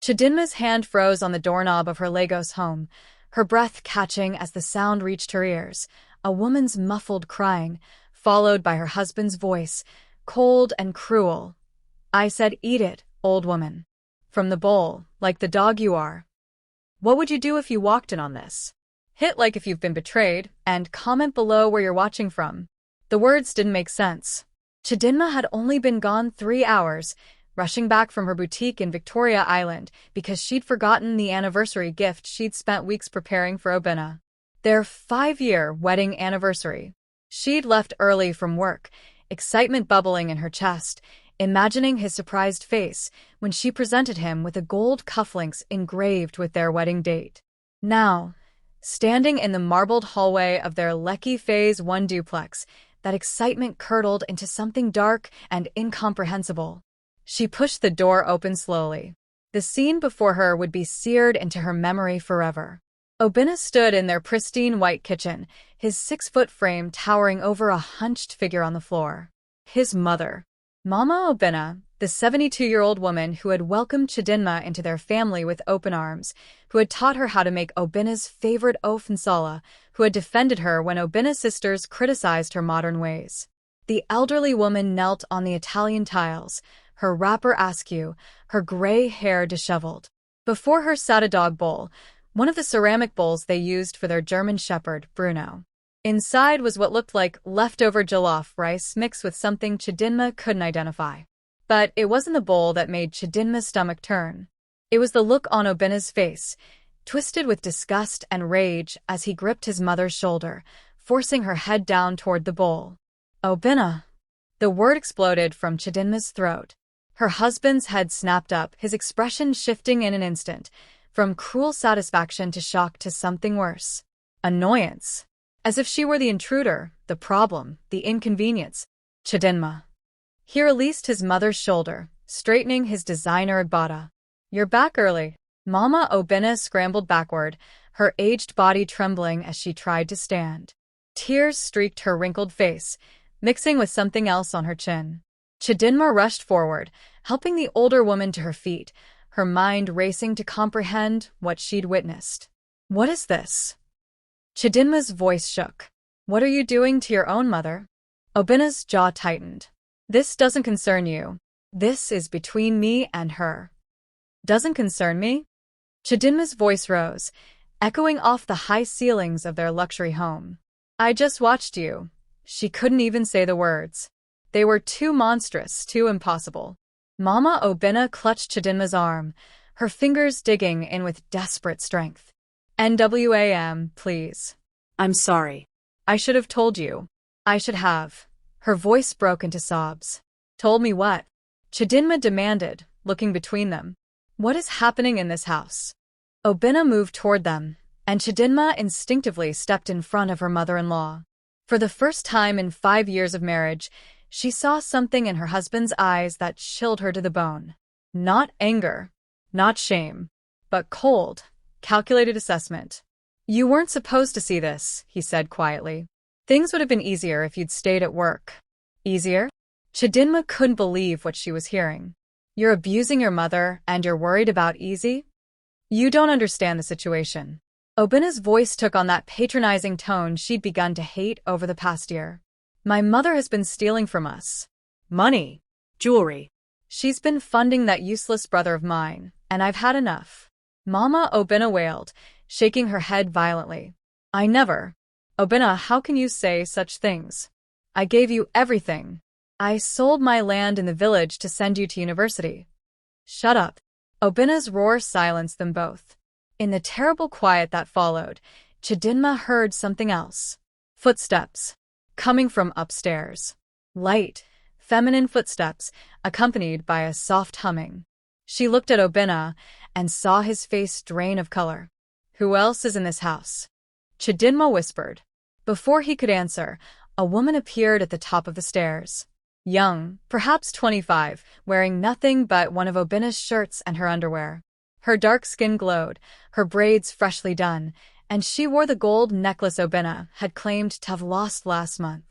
Chidinma's hand froze on the doorknob of her Lagos home, her breath catching as the sound reached her ears, a woman's muffled crying, followed by her husband's voice, cold and cruel. "I said eat it, old woman. From the bowl, like the dog you are. What would you do if you walked in on this? Hit like if you've been betrayed, and comment below where you're watching from." The words didn't make sense. Chidinma had only been gone 3 hours, rushing back from her boutique in Victoria Island because she'd forgotten the anniversary gift she'd spent weeks preparing for Obinna. Their 5-year wedding anniversary. She'd left early from work, excitement bubbling in her chest, imagining his surprised face when she presented him with the gold cufflinks engraved with their wedding date. Now, standing in the marbled hallway of their Lekki Phase 1 duplex, that excitement curdled into something dark and incomprehensible. She pushed the door open slowly. The scene before her would be seared into her memory forever. Obinna stood in their pristine white kitchen, his 6-foot frame towering over a hunched figure on the floor. His mother, Mama Obinna, the 72-year-old woman who had welcomed Chidinma into their family with open arms, who had taught her how to make Obinna's favorite ofe nsala, who had defended her when Obinna's sisters criticized her modern ways. The elderly woman knelt on the Italian tiles, her wrapper askew, her gray hair disheveled. Before her sat a dog bowl, one of the ceramic bowls they used for their German shepherd, Bruno. Inside was what looked like leftover jollof rice mixed with something Chidinma couldn't identify. But it wasn't the bowl that made Chidinma's stomach turn. It was the look on Obinna's face, twisted with disgust and rage as he gripped his mother's shoulder, forcing her head down toward the bowl. "Obinna!" The word exploded from Chidinma's throat. Her husband's head snapped up, his expression shifting in an instant, from cruel satisfaction to shock to something worse. Annoyance. As if she were the intruder, the problem, the inconvenience. "Chidinma." He released his mother's shoulder, straightening his designer agbada. "You're back early." Mama Obinna scrambled backward, her aged body trembling as she tried to stand. Tears streaked her wrinkled face, mixing with something else on her chin. Chidinma rushed forward, helping the older woman to her feet, her mind racing to comprehend what she'd witnessed. "What is this?" Chidinma's voice shook. "What are you doing to your own mother?" Obinna's jaw tightened. "This doesn't concern you. This is between me and her." "Doesn't concern me?" Chidinma's voice rose, echoing off the high ceilings of their luxury home. "I just watched you." She couldn't even say the words. They were too monstrous, too impossible. Mama Obinna clutched Chidinma's arm, her fingers digging in with desperate strength. "NWAM, please." I'm sorry. "I should have told you. I should have." Her voice broke into sobs. "Told me what?" Chidinma demanded, looking between them. "What is happening in this house?" Obinna moved toward them, and Chidinma instinctively stepped in front of her mother-in-law. For the first time in 5 years of marriage, she saw something in her husband's eyes that chilled her to the bone. Not anger, not shame, but cold, calculated assessment. "You weren't supposed to see this," he said quietly. "Things would have been easier if you'd stayed at work." "Easier?" Chidinma couldn't believe what she was hearing. "You're abusing your mother and you're worried about easy? You don't understand the situation." Obinna's voice took on that patronizing tone she'd begun to hate over the past year. "My mother has been stealing from us. Money. Jewelry. She's been funding that useless brother of mine, and I've had enough." Mama Obinna wailed, shaking her head violently. "I never." "Obinna, how can you say such things? I gave you everything. I sold my land in the village to send you to university." "Shut up." Obinna's roar silenced them both. In the terrible quiet that followed, Chidinma heard something else. Footsteps. Coming from upstairs. Light, feminine footsteps, accompanied by a soft humming. She looked at Obinna and saw his face drain of color. "Who else is in this house?" Chidinma whispered. Before he could answer, a woman appeared at the top of the stairs. Young, perhaps 25, wearing nothing but one of Obinna's shirts and her underwear. Her dark skin glowed, her braids freshly done, and she wore the gold necklace Obinna had claimed to have lost last month.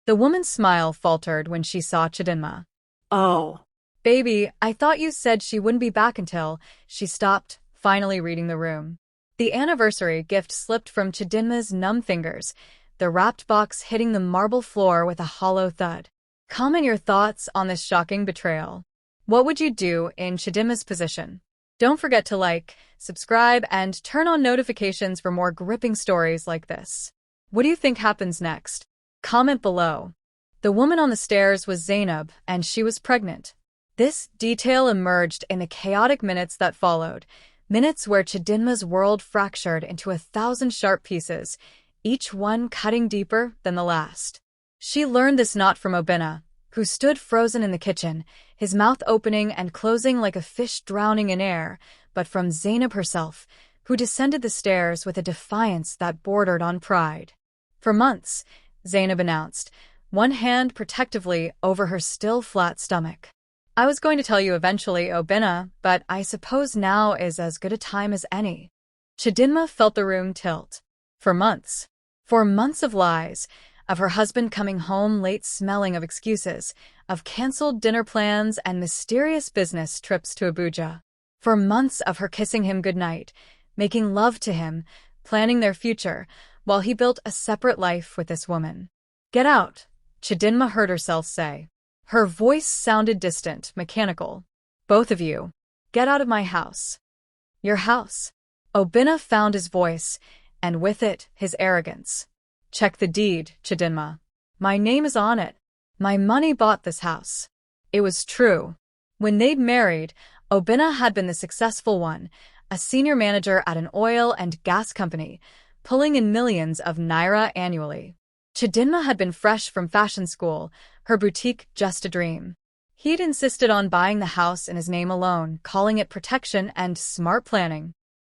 The woman's smile faltered when she saw Chidinma. Oh. Baby, I thought you said she wouldn't be back until— She stopped, finally reading the room. The anniversary gift slipped from Chidinma's numb fingers, the wrapped box hitting the marble floor with a hollow thud. Comment your thoughts on this shocking betrayal. What would you do in Chidinma's position? Don't forget to like, subscribe, and turn on notifications for more gripping stories like this. What do you think happens next? Comment below. The woman on the stairs was Zainab, and she was pregnant. This detail emerged in the chaotic minutes that followed, minutes where Chidinma's world fractured into 1,000 sharp pieces, each one cutting deeper than the last. She learned this not from Obinna, who stood frozen in the kitchen, his mouth opening and closing like a fish drowning in air, but from Zainab herself, who descended the stairs with a defiance that bordered on pride. For months, Zainab announced, one hand protectively over her still flat stomach. I was going to tell you eventually, Obinna, but I suppose now is as good a time as any. Chidinma felt the room tilt. For months of lies, of her husband coming home late smelling of excuses, of canceled dinner plans and mysterious business trips to Abuja. For months of her kissing him goodnight, making love to him, planning their future, while he built a separate life with this woman. Get out, Chidinma heard herself say. Her voice sounded distant, mechanical. Both of you, get out of my house. Your house. Obinna found his voice, and with it, his arrogance. Check the deed, Chidinma. My name is on it. My money bought this house. It was true. When they'd married, Obinna had been the successful one, a senior manager at an oil and gas company, pulling in millions of naira annually. Chidinma had been fresh from fashion school, her boutique just a dream. He'd insisted on buying the house in his name alone, calling it protection and smart planning.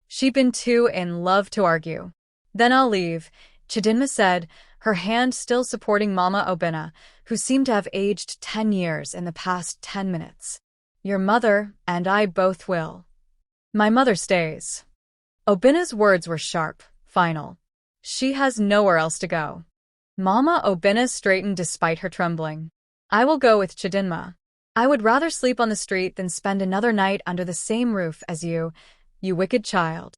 She'd been too in love to argue. Then I'll leave, Chidinma said, her hand still supporting Mama Obinna, who seemed to have aged 10 years in the past 10 minutes. Your mother and I both will. My mother stays. Obinna's words were sharp, final. She has nowhere else to go. Mama Obinna straightened despite her trembling. I will go with Chidinma. I would rather sleep on the street than spend another night under the same roof as you, you wicked child.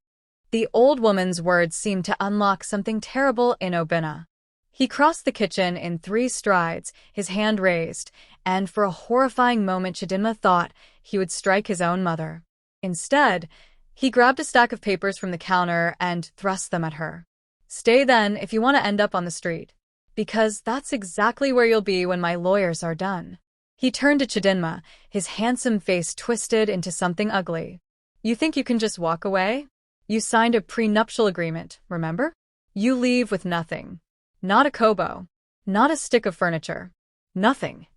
The old woman's words seemed to unlock something terrible in Obinna. He crossed the kitchen in 3 strides, his hand raised, and for a horrifying moment Chidinma thought he would strike his own mother. Instead, he grabbed a stack of papers from the counter and thrust them at her. Stay then if you want to end up on the street. Because that's exactly where you'll be when my lawyers are done. He turned to Chidinma, his handsome face twisted into something ugly. You think you can just walk away? You signed a prenuptial agreement, remember? You leave with nothing. Not a kobo. Not a stick of furniture. Nothing.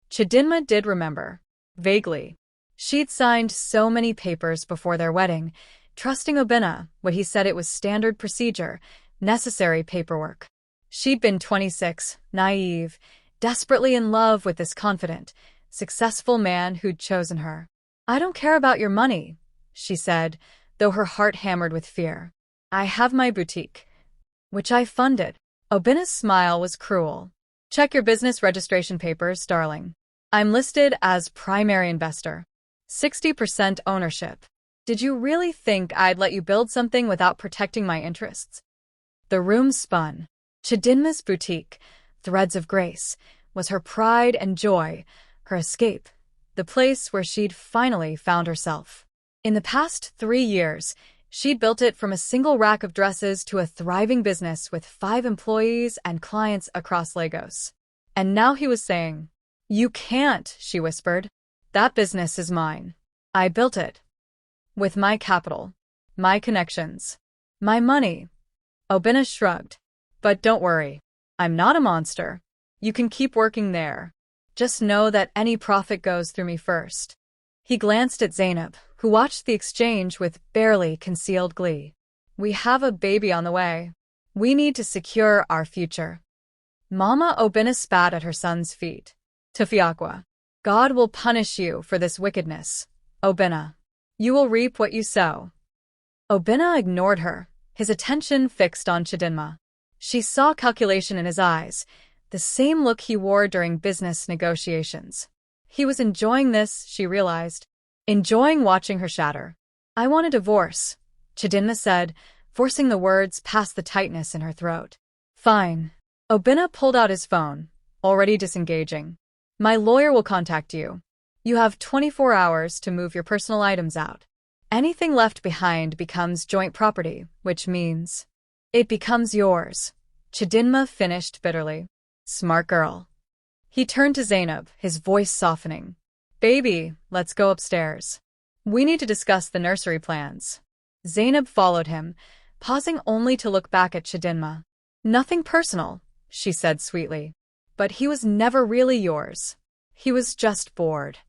Chidinma did remember. Vaguely. She'd signed so many papers before their wedding, trusting Obinna, what he said it was standard procedure, necessary paperwork. She'd been 26, naive, desperately in love with this confident, successful man who'd chosen her. I don't care about your money, she said, though her heart hammered with fear. I have my boutique, which I funded. Obinna's smile was cruel. Check your business registration papers, darling. I'm listed as primary investor. 60% ownership. Did you really think I'd let you build something without protecting my interests? The room spun. Chidinma's boutique, Threads of Grace, was her pride and joy, her escape, the place where she'd finally found herself. In the past 3 years, she'd built it from a single rack of dresses to a thriving business with 5 employees and clients across Lagos. And now he was saying, "You can't," she whispered. "That business is mine. I built it. With my capital, my connections, my money." Obinna shrugged. But don't worry. I'm not a monster. You can keep working there. Just know that any profit goes through me first. He glanced at Zainab, who watched the exchange with barely concealed glee. We have a baby on the way. We need to secure our future. Mama Obinna spat at her son's feet. Tafiakwa. God will punish you for this wickedness, Obinna. You will reap what you sow. Obinna ignored her, his attention fixed on Chidinma. She saw calculation in his eyes, the same look he wore during business negotiations. He was enjoying this, she realized. Enjoying watching her shatter. I want a divorce, Chidinma said, forcing the words past the tightness in her throat. Fine. Obina pulled out his phone, already disengaging. My lawyer will contact you. You have 24 hours to move your personal items out. Anything left behind becomes joint property, which means it becomes yours. Chidinma finished bitterly. Smart girl. He turned to Zainab, his voice softening. Baby, let's go upstairs. We need to discuss the nursery plans. Zainab followed him, pausing only to look back at Chidinma. Nothing personal, she said sweetly. But he was never really yours. He was just bored.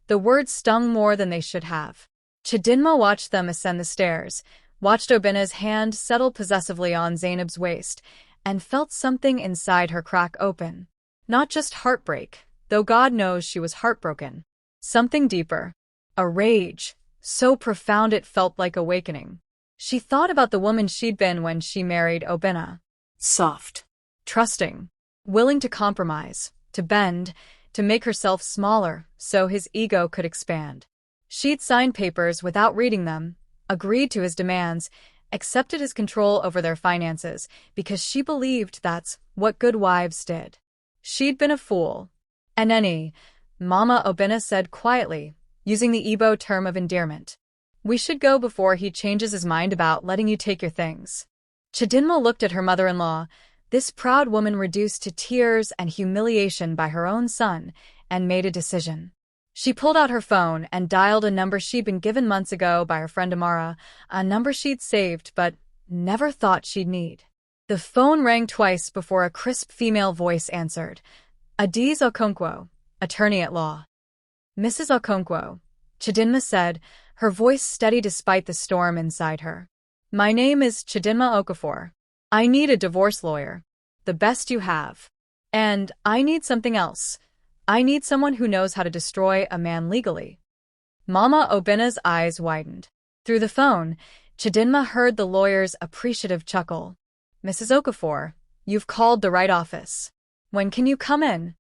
The words stung more than they should have. Chidinma watched them ascend the stairs, watched Obina's hand settle possessively on Zainab's waist, and felt something inside her crack open. Not just heartbreak, though God knows she was heartbroken. Something deeper. A rage, so profound it felt like awakening. She thought about the woman she'd been when she married Obina. Soft. Trusting. Willing to compromise, to bend, to make herself smaller so his ego could expand. She'd signed papers without reading them, agreed to his demands, accepted his control over their finances because she believed that's what good wives did. She'd been a fool. An any, Mama Obina said quietly, using the Igbo term of endearment. We should go before he changes his mind about letting you take your things. Chidinma looked at her mother-in-law, this proud woman reduced to tears and humiliation by her own son, and made a decision. She pulled out her phone and dialed a number she'd been given months ago by her friend Amara, a number she'd saved but never thought she'd need. The phone rang twice before a crisp female voice answered. Adiz Okonkwo, attorney at law. Mrs. Okonkwo, Chidinma said, her voice steady despite the storm inside her. My name is Chidinma Okafor. I need a divorce lawyer. The best you have. And I need something else. I need someone who knows how to destroy a man legally. Mama Obina's eyes widened. Through the phone, Chidinma heard the lawyer's appreciative chuckle. Mrs. Okafor, you've called the right office. When can you come in?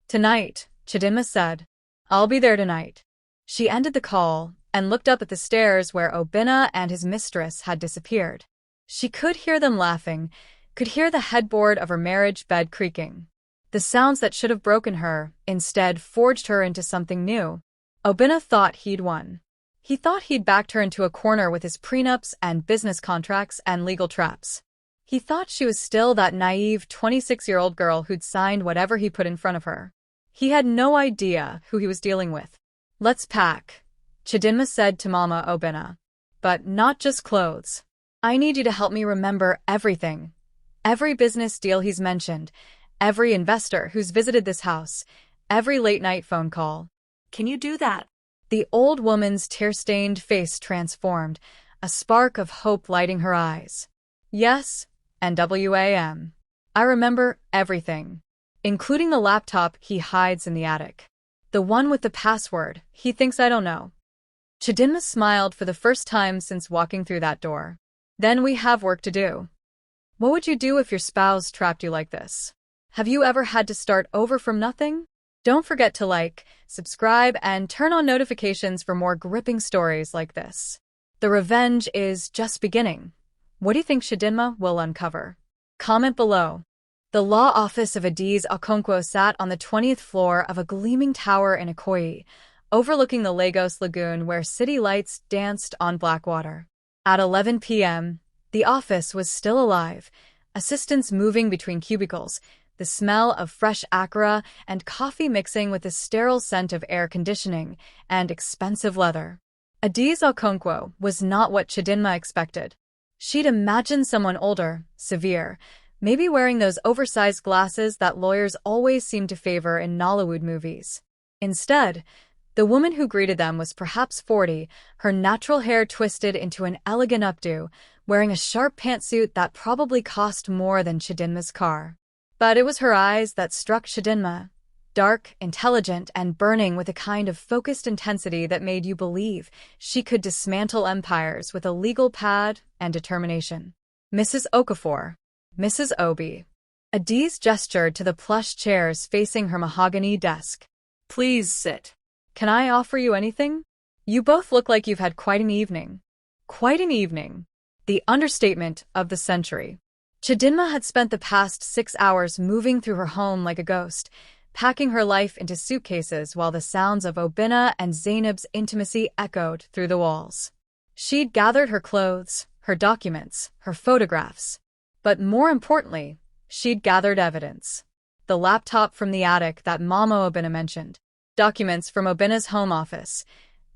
Tonight, Chidinma said. I'll be there tonight. She ended the call and looked up at the stairs where Obina and his mistress had disappeared. She could hear them laughing, could hear the headboard of her marriage bed creaking. The sounds that should have broken her, instead forged her into something new. Obina thought he'd won. He thought he'd backed her into a corner with his prenups and business contracts and legal traps. He thought she was still that naive 26-year-old girl who'd signed whatever he put in front of her. He had no idea who he was dealing with. Let's pack, Chidinma said to Mama Obina. But not just clothes. I need you to help me remember everything. Every business deal he's mentioned, every investor who's visited this house, every late-night phone call. Can you do that? The old woman's tear-stained face transformed, a spark of hope lighting her eyes. Yes, NWAM. I remember everything, including the laptop he hides in the attic. The one with the password he thinks I don't know. Chidinma smiled for the first time since walking through that door. Then we have work to do. What would you do if your spouse trapped you like this? Have you ever had to start over from nothing? Don't forget to like, subscribe, and turn on notifications for more gripping stories like this. The revenge is just beginning. What do you think Chidinma will uncover? Comment below. The law office of Adiz Okonkwo sat on the 20th floor of a gleaming tower in Ikoyi, overlooking the Lagos Lagoon where city lights danced on black water. At 11 p.m., the office was still alive, assistants moving between cubicles, the smell of fresh akara and coffee mixing with the sterile scent of air conditioning and expensive leather. Adiz Okonkwo was not what Chidinma expected. She'd imagined someone older, severe, maybe wearing those oversized glasses that lawyers always seem to favor in Nollywood movies. Instead, the woman who greeted them was perhaps 40, her natural hair twisted into an elegant updo, wearing a sharp pantsuit that probably cost more than Chidinma's car. But it was her eyes that struck Chidinma, dark, intelligent, and burning with a kind of focused intensity that made you believe she could dismantle empires with a legal pad and determination. Mrs. Okafor. Mrs. Obi. Adiz gestured to the plush chairs facing her mahogany desk. Please sit. Can I offer you anything? You both look like you've had quite an evening. Quite an evening. The understatement of the century. Chidinma had spent the past 6 hours moving through her home like a ghost, packing her life into suitcases while the sounds of Obina and Zainab's intimacy echoed through the walls. She'd gathered her clothes, her documents, her photographs. But more importantly, she'd gathered evidence. The laptop from the attic that Mama Obina mentioned, documents from Obina's home office,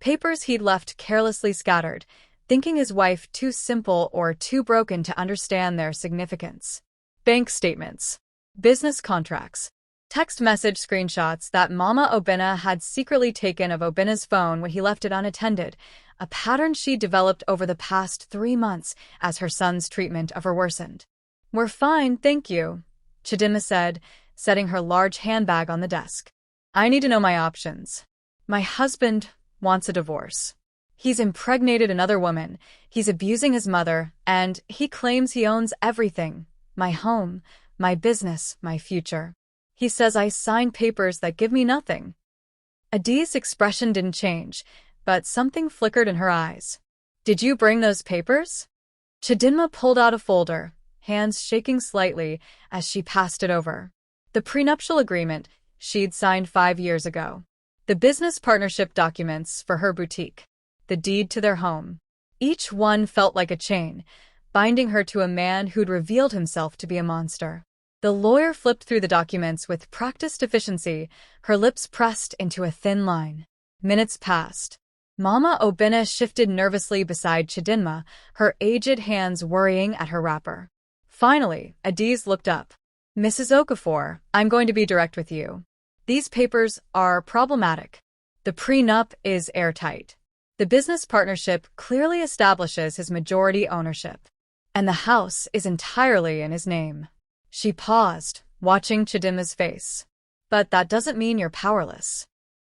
papers he'd left carelessly scattered, thinking his wife too simple or too broken to understand their significance. Bank statements, business contracts, text message screenshots that Mama Obina had secretly taken of Obina's phone when he left it unattended, a pattern she developed over the past 3 months as her son's treatment of her worsened. "We're fine, thank you," Chidinma said, setting her large handbag on the desk. "I need to know my options. My husband wants a divorce. He's impregnated another woman, he's abusing his mother, and he claims he owns everything. My home, my business, my future. He says I signed papers that give me nothing." Adi's expression didn't change, but something flickered in her eyes. "Did you bring those papers?" Chidinma pulled out a folder, hands shaking slightly as she passed it over. The prenuptial agreement she'd signed 5 years ago. The business partnership documents for her boutique. The deed to their home. Each one felt like a chain, binding her to a man who'd revealed himself to be a monster. The lawyer flipped through the documents with practiced efficiency, her lips pressed into a thin line. Minutes passed. Mama Obina shifted nervously beside Chidinma, her aged hands worrying at her wrapper. Finally, Adiz looked up. "Mrs. Okafor, I'm going to be direct with you. These papers are problematic. The prenup is airtight. The business partnership clearly establishes his majority ownership, and the house is entirely in his name." She paused, watching Chidinma's face. "But that doesn't mean you're powerless."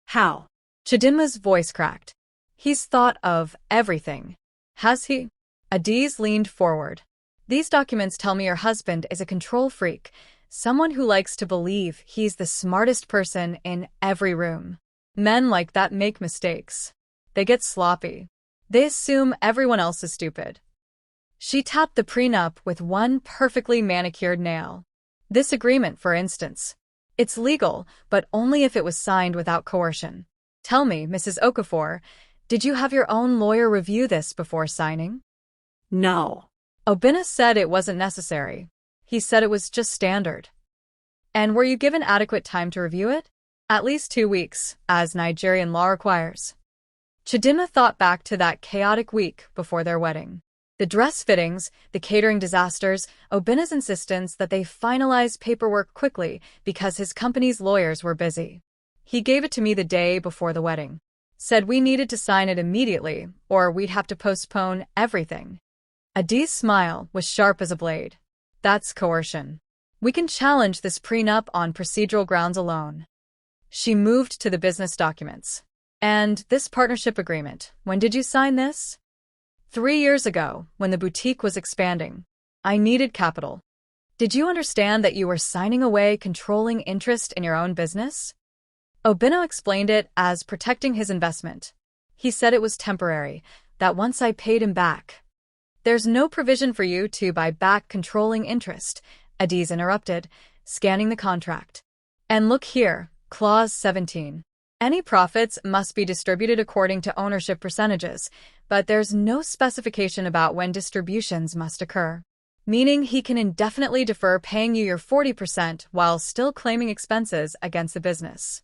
How? Chidinma's voice cracked. "He's thought of everything." "Has he?" Adiz leaned forward. "These documents tell me your husband is a control freak, someone who likes to believe he's the smartest person in every room. Men like that make mistakes. They get sloppy. They assume everyone else is stupid." She tapped the prenup with one perfectly manicured nail. "This agreement, for instance. It's legal, but only if it was signed without coercion. Tell me, Mrs. Okafor, did you have your own lawyer review this before signing?" No. Obina said it wasn't necessary. He said it was just standard. "And were you given adequate time to review it?" "At least 2 weeks, as Nigerian law requires." Chidinma thought back to that chaotic week before their wedding. The dress fittings, the catering disasters, Obina's insistence that they finalize paperwork quickly because his company's lawyers were busy. "He gave it to me the day before the wedding. Said we needed to sign it immediately, or we'd have to postpone everything." Adi's smile was sharp as a blade. "That's coercion. We can challenge this prenup on procedural grounds alone." She moved to the business documents. "And this partnership agreement, when did you sign this?" 3 years ago, when the boutique was expanding. I needed capital." "Did you understand that you were signing away controlling interest in your own business?" Obino explained it as protecting his investment. "He said it was temporary, that once I paid him back." "There's no provision for you to buy back controlling interest," Adiz interrupted, scanning the contract. "And look here, Clause 17. Any profits must be distributed according to ownership percentages, but there's no specification about when distributions must occur. Meaning he can indefinitely defer paying you your 40% while still claiming expenses against the business."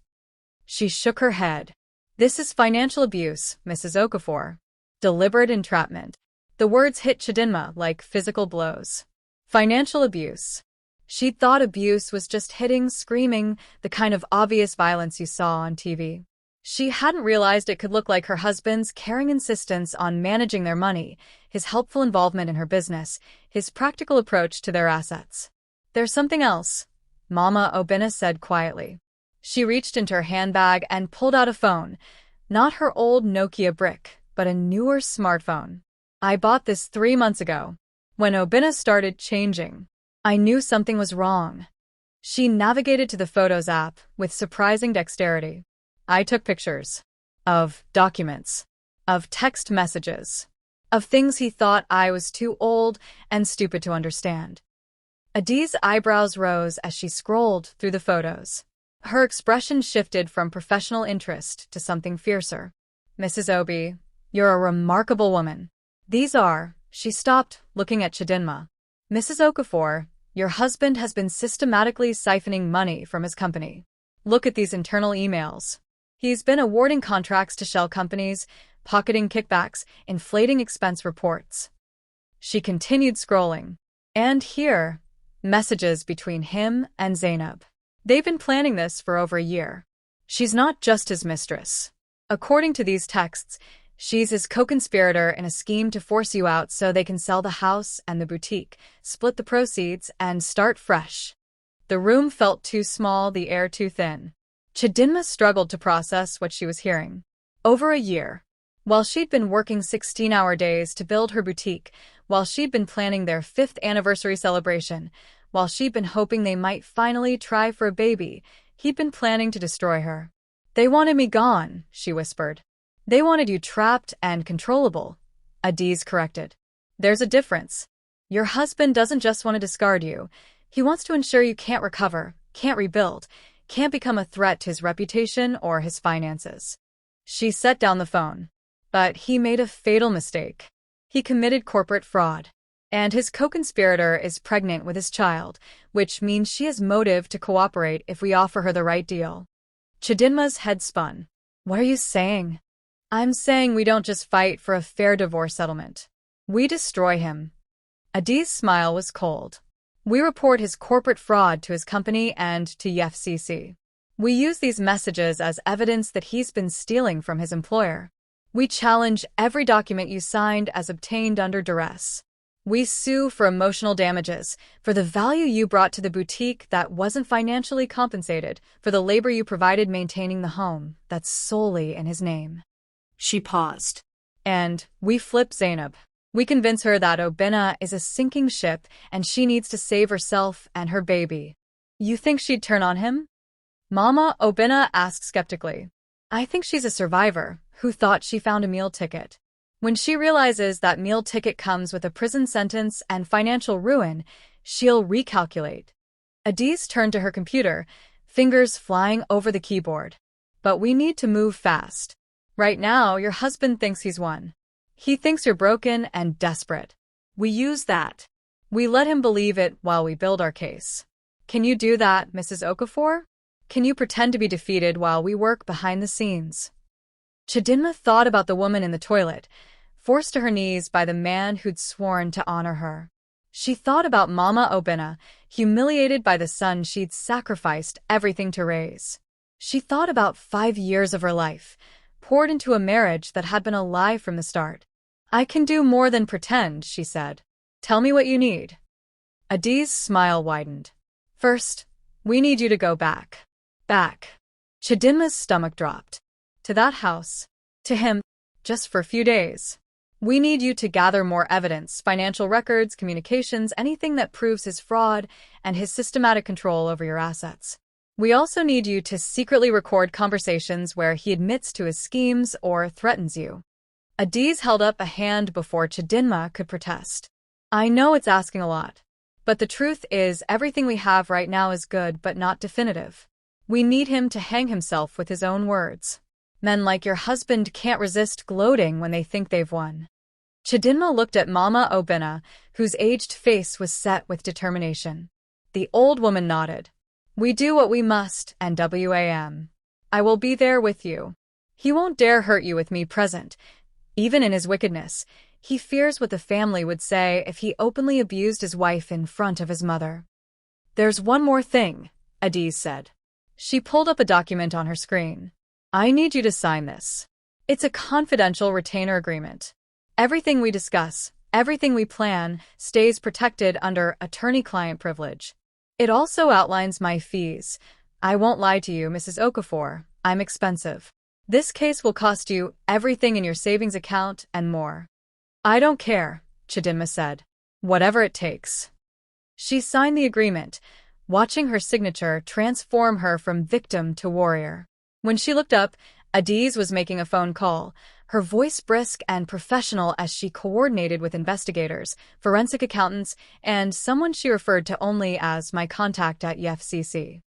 She shook her head. "This is financial abuse, Mrs. Okafor. Deliberate entrapment." The words hit Chidinma like physical blows. Financial abuse. She'd thought abuse was just hitting, screaming, the kind of obvious violence you saw on TV. She hadn't realized it could look like her husband's caring insistence on managing their money, his helpful involvement in her business, his practical approach to their assets. "There's something else," Mama Obina said quietly. She reached into her handbag and pulled out a phone, not her old Nokia brick, but a newer smartphone. "I bought this 3 months ago. When Obina started changing, I knew something was wrong." She navigated to the Photos app with surprising dexterity. I took pictures of documents, of text messages, of things he thought I was too old and stupid to understand. Adi's eyebrows rose as she scrolled through the photos. Her expression shifted from professional interest to something fiercer. Mrs. Obi, you're a remarkable woman. These are, she stopped, looking at Chidinma. Mrs. Okafor, your husband has been systematically siphoning money from his company. Look at these internal emails. He's been awarding contracts to shell companies, pocketing kickbacks, inflating expense reports. She continued scrolling. And here, messages between him and Zainab. They've been planning this for over a year. She's not just his mistress. According to these texts, she's his co-conspirator in a scheme to force you out so they can sell the house and the boutique, split the proceeds, and start fresh. The room felt too small, the air too thin. Chidinma struggled to process what she was hearing. Over a year. While she'd been working 16-hour days to build her boutique, while she'd been planning their 5th anniversary celebration, while she'd been hoping they might finally try for a baby, he'd been planning to destroy her. They wanted me gone, she whispered. They wanted you trapped and controllable, Adiz corrected. There's a difference. Your husband doesn't just want to discard you. He wants to ensure you can't recover, can't rebuild, can't become a threat to his reputation or his finances. She set down the phone. But he made a fatal mistake. He committed corporate fraud. And his co-conspirator is pregnant with his child, which means she has motive to cooperate if we offer her the right deal. Chidinma's head spun. What are you saying? I'm saying we don't just fight for a fair divorce settlement. We destroy him. Adiz's smile was cold. We report his corporate fraud to his company and to the FCC. We use these messages as evidence that he's been stealing from his employer. We challenge every document you signed as obtained under duress. We sue for emotional damages, for the value you brought to the boutique that wasn't financially compensated, for the labor you provided maintaining the home that's solely in his name. She paused. And we flip Zainab. We convince her that Obina is a sinking ship and she needs to save herself and her baby. You think she'd turn on him? Mama, Obina asked skeptically. I think she's a survivor who thought she found a meal ticket. When she realizes that meal ticket comes with a prison sentence and financial ruin, she'll recalculate. Adiz turned to her computer, fingers flying over the keyboard. But we need to move fast. Right now, your husband thinks he's won. He thinks you're broken and desperate. We use that. We let him believe it while we build our case. Can you do that, Mrs. Okafor? Can you pretend to be defeated while we work behind the scenes? Chidinma thought about the woman in the toilet, forced to her knees by the man who'd sworn to honor her. She thought about Mama Obina, humiliated by the son she'd sacrificed everything to raise. She thought about 5 years of her life, poured into a marriage that had been a lie from the start. I can do more than pretend, she said. Tell me what you need. Adiz's smile widened. First, we need you to go back. Back. Chidinma's stomach dropped. To that house. To him. Just for a few days. We need you to gather more evidence, financial records, communications, anything that proves his fraud and his systematic control over your assets. We also need you to secretly record conversations where he admits to his schemes or threatens you. Adiz held up a hand before Chidinma could protest. I know it's asking a lot. But the truth is everything we have right now is good but not definitive. We need him to hang himself with his own words. Men like your husband can't resist gloating when they think they've won. Chidinma looked at Mama Obina, whose aged face was set with determination. The old woman nodded. We do what we must, and WAM. I will be there with you. He won't dare hurt you with me present. Even in his wickedness, he fears what the family would say if he openly abused his wife in front of his mother. There's one more thing, Adiz said. She pulled up a document on her screen. I need you to sign this. It's a confidential retainer agreement. Everything we discuss, everything we plan, stays protected under attorney-client privilege. It also outlines my fees. I won't lie to you, Mrs. Okafor. I'm expensive. This case will cost you everything in your savings account and more. I don't care, Chidinma said. Whatever it takes. She signed the agreement, watching her signature transform her from victim to warrior. When she looked up, Adiz was making a phone call, her voice brisk and professional as she coordinated with investigators, forensic accountants, and someone she referred to only as my contact at EFCC.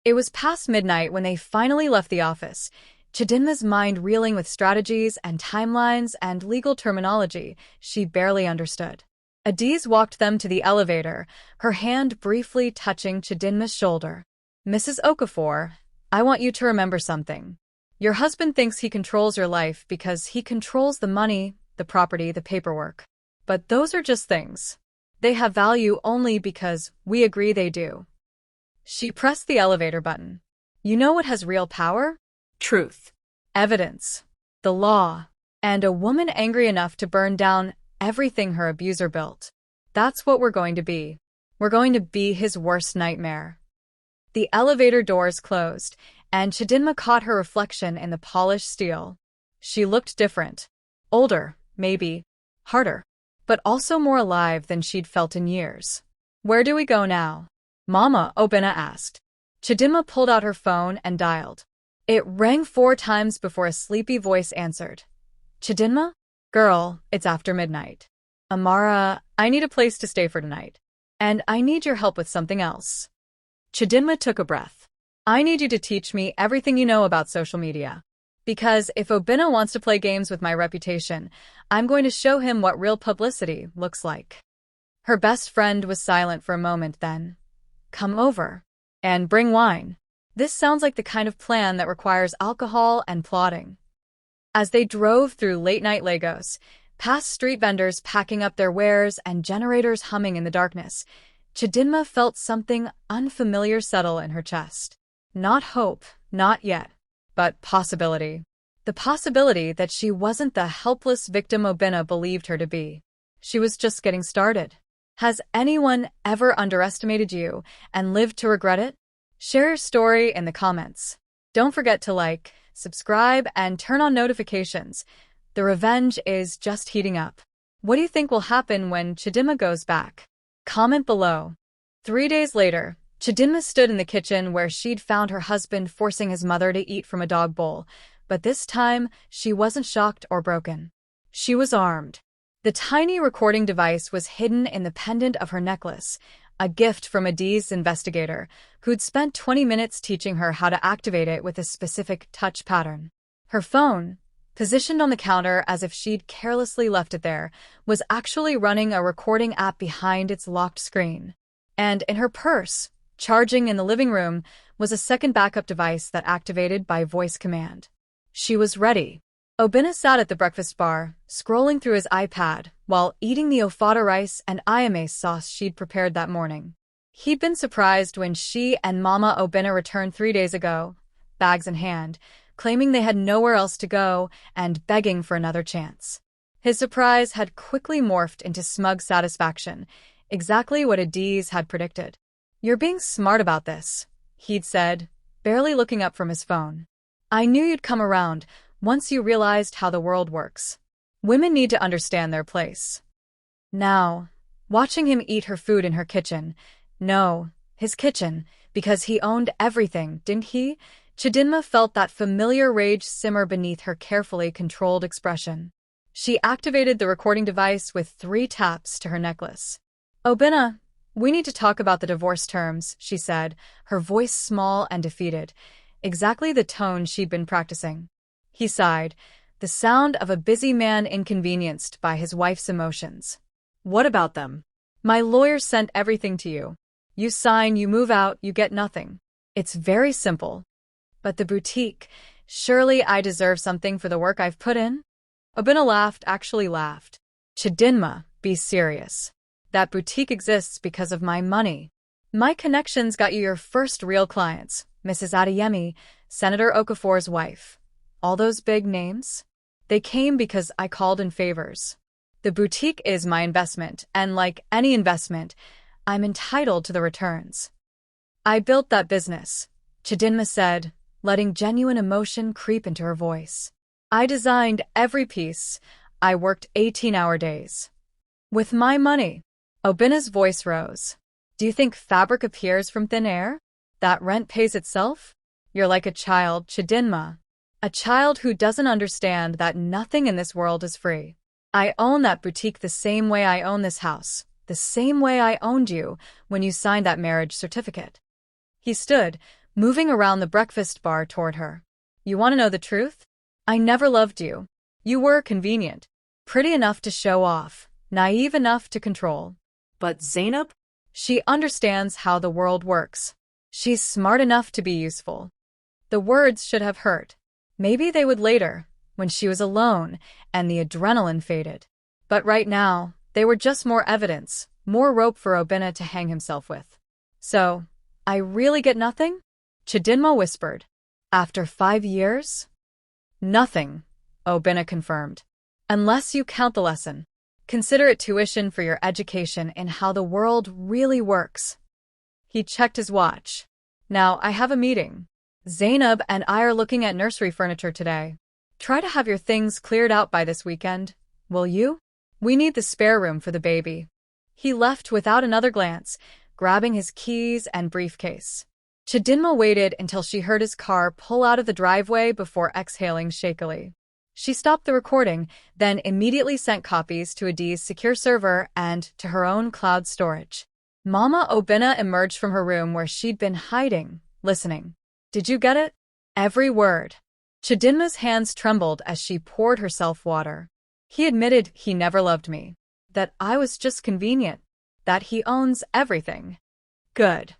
It was past midnight when they finally left the office, Chidinma's mind reeling with strategies and timelines and legal terminology she barely understood. Adiz walked them to the elevator, her hand briefly touching Chidinma's shoulder. "Mrs. Okafor, I want you to remember something. Your husband thinks he controls your life because he controls the money, the property, the paperwork. But those are just things. They have value only because we agree they do." She pressed the elevator button. "You know what has real power? Truth. Evidence. The law. And a woman angry enough to burn down everything her abuser built. That's what we're going to be. We're going to be his worst nightmare." The elevator doors closed, and Chidinma caught her reflection in the polished steel. She looked different. Older, maybe. Harder. But also more alive than she'd felt in years. "Where do we go now?" Mama Obina asked. Chidinma pulled out her phone and dialed. It rang 4 times before a sleepy voice answered. "Chidinma? Girl, it's after midnight. Amara, I need a place to stay for tonight. And I need your help with something else." Chidinma took a breath. "I need you to teach me everything you know about social media. Because if Obina wants to play games with my reputation, I'm going to show him what real publicity looks like." Her best friend was silent for a moment then. "Come over. And bring wine. This sounds like the kind of plan that requires alcohol and plotting." As they drove through late-night Lagos, past street vendors packing up their wares and generators humming in the darkness, Chidinma felt something unfamiliar settle in her chest. Not hope, not yet, but possibility. The possibility that she wasn't the helpless victim Obina believed her to be. She was just getting started. Has anyone ever underestimated you and lived to regret it? Share your story in the comments. Don't forget to like, subscribe, and turn on notifications. The revenge is just heating up. What do you think will happen when Chidinma goes back? Comment below. 3 days later, Chidinma stood in the kitchen where she'd found her husband forcing his mother to eat from a dog bowl, but this time she wasn't shocked or broken. She was armed. The tiny recording device was hidden in the pendant of her necklace, a gift from Adiz's investigator, who'd spent 20 minutes teaching her how to activate it with a specific touch pattern. Her phone, positioned on the counter as if she'd carelessly left it there, was actually running a recording app behind its locked screen. And in her purse, charging in the living room, was a second backup device that activated by voice command. She was ready. Obina sat at the breakfast bar, scrolling through his iPad, while eating the ofada rice and ayame sauce she'd prepared that morning. He'd been surprised when she and Mama Obina returned 3 days ago, bags in hand, claiming they had nowhere else to go and begging for another chance. His surprise had quickly morphed into smug satisfaction, exactly what Adiz had predicted. "You're being smart about this," he'd said, barely looking up from his phone. "I knew you'd come around once you realized how the world works. Women need to understand their place." Now, watching him eat her food in her kitchen, no, his kitchen, because he owned everything, didn't he? Chidinma felt that familiar rage simmer beneath her carefully controlled expression. She activated the recording device with 3 taps to her necklace. "Obina, we need to talk about the divorce terms," she said, her voice small and defeated, exactly the tone she'd been practicing. He sighed, the sound of a busy man inconvenienced by his wife's emotions. "What about them?" "My lawyer sent everything to you. You sign, you move out, you get nothing. It's very simple." "But the boutique, surely I deserve something for the work I've put in?" Obina laughed, actually laughed. "Chidinma, be serious. That boutique exists because of my money. My connections got you your first real clients, Mrs. Adeyemi, Senator Okafor's wife. All those big names? They came because I called in favors. The boutique is my investment, and like any investment, I'm entitled to the returns. I built that business," Chidinma said, letting genuine emotion creep into her voice. "I designed every piece. I worked 18-hour days. With my money." Obina's voice rose. "Do you think fabric appears from thin air? That rent pays itself? You're like a child, Chidinma. A child who doesn't understand that nothing in this world is free. I own that boutique the same way I own this house, the same way I owned you when you signed that marriage certificate. He stood, moving around the breakfast bar toward her. You want to know the truth? I never loved you. You were convenient, pretty enough to show off, naive enough to control. But Zainab? She understands how the world works. She's smart enough to be useful. The words should have hurt. Maybe they would later, when she was alone and the adrenaline faded. But right now, they were just more evidence, more rope for Obinna to hang himself with. So, I really get nothing? Chidinma whispered. After 5 years? Nothing, Obinna confirmed. Unless you count the lesson. Consider it tuition for your education in how the world really works. He checked his watch. Now, I have a meeting. Zainab and I are looking at nursery furniture today. Try to have your things cleared out by this weekend, will you? We need the spare room for the baby. He left without another glance, grabbing his keys and briefcase. Chidinma waited until she heard his car pull out of the driveway before exhaling shakily. She stopped the recording, then immediately sent copies to Adi's secure server and to her own cloud storage. Mama Obinna emerged from her room where she'd been hiding, listening. Did you get it? Every word. Chidinma's hands trembled as she poured herself water. He admitted he never loved me. That I was just convenient. That he owns everything. Good.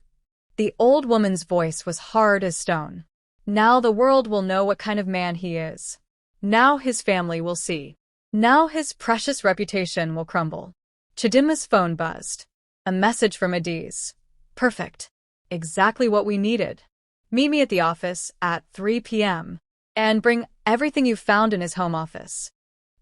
The old woman's voice was hard as stone. Now the world will know what kind of man he is. Now his family will see. Now his precious reputation will crumble. Chidinma's phone buzzed. A message from Adiz. Perfect. Exactly what we needed. Meet me at the office at 3 p.m. and bring everything you found in his home office.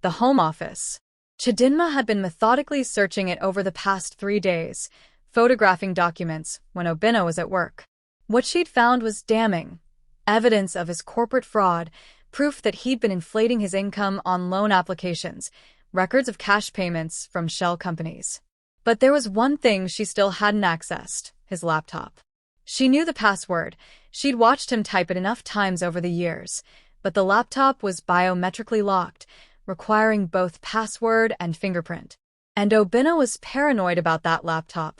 The home office. Chidinma had been methodically searching it over the past 3 days, photographing documents when Obinna was at work. What she'd found was damning. Evidence of his corporate fraud, proof that he'd been inflating his income on loan applications, records of cash payments from shell companies. But there was one thing she still hadn't accessed, his laptop. She knew the password. She'd watched him type it enough times over the years, but the laptop was biometrically locked, requiring both password and fingerprint. And Obinna was paranoid about that laptop,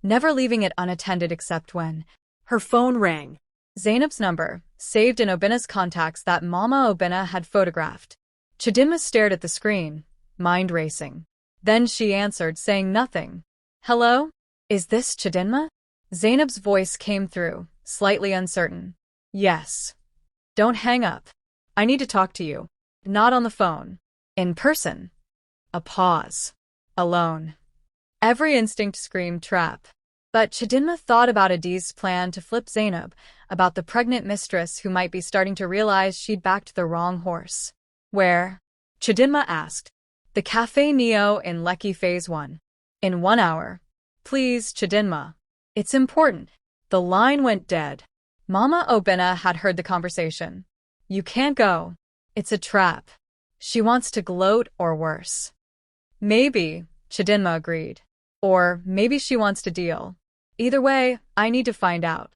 never leaving it unattended except when Her phone rang. Zainab's number, saved in Obinna's contacts that Mama Obinna had photographed. Chidinma stared at the screen, mind racing. Then she answered, saying nothing. Hello? Is this Chidinma? Zainab's voice came through, slightly uncertain. Yes. Don't hang up. I need to talk to you. Not on the phone. In person. A pause. Alone. Every instinct screamed trap. But Chidinma thought about Adiz's plan to flip Zainab, about the pregnant mistress who might be starting to realize she'd backed the wrong horse. Where? Chidinma asked. The Café Neo in Lekki Phase 1. In 1 hour. Please, Chidinma. It's important. The line went dead. Mama Obinna had heard the conversation. You can't go. It's a trap. She wants to gloat or worse. Maybe, Chidinma agreed. Or maybe she wants to deal. Either way, I need to find out.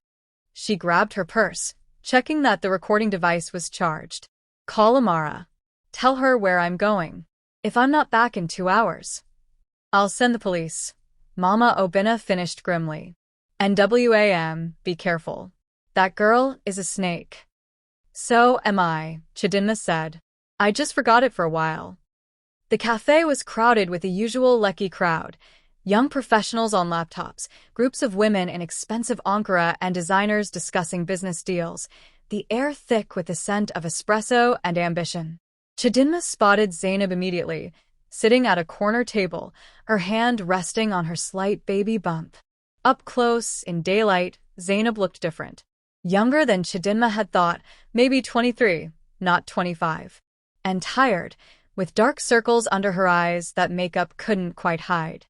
She grabbed her purse, checking that the recording device was charged. Call Amara. Tell her where I'm going. If I'm not back in 2 hours, I'll send the police. Mama Obinna finished grimly. NWAM, be careful. That girl is a snake. So am I, Chidinma said. I just forgot it for a while. The cafe was crowded with the usual Lekki crowd. Young professionals on laptops, groups of women in expensive Ankara and designers discussing business deals, the air thick with the scent of espresso and ambition. Chidinma spotted Zainab immediately, sitting at a corner table, her hand resting on her slight baby bump. Up close, in daylight, Zainab looked different. Younger than Chidinma had thought, maybe 23, not 25. And tired, with dark circles under her eyes that makeup couldn't quite hide.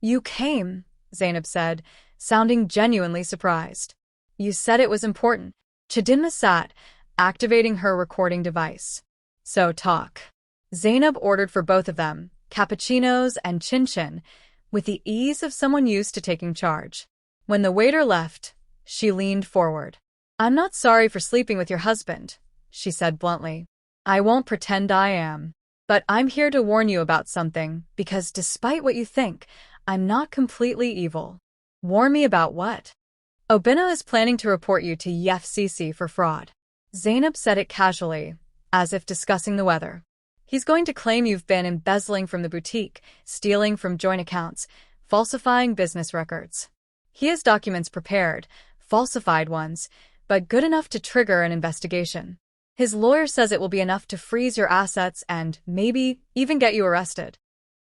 You came, Zainab said, sounding genuinely surprised. You said it was important. Chidinma sat, activating her recording device. So talk. Zainab ordered for both of them, cappuccinos and chin-chin, with the ease of someone used to taking charge. When the waiter left, she leaned forward. I'm not sorry for sleeping with your husband, she said bluntly. I won't pretend I am. But I'm here to warn you about something, because despite what you think, I'm not completely evil. Warn me about what? Obina is planning to report you to EFCC for fraud. Zainab said it casually, as if discussing the weather. He's going to claim you've been embezzling from the boutique, stealing from joint accounts, falsifying business records. He has documents prepared, falsified ones, but good enough to trigger an investigation. His lawyer says it will be enough to freeze your assets and, maybe, even get you arrested.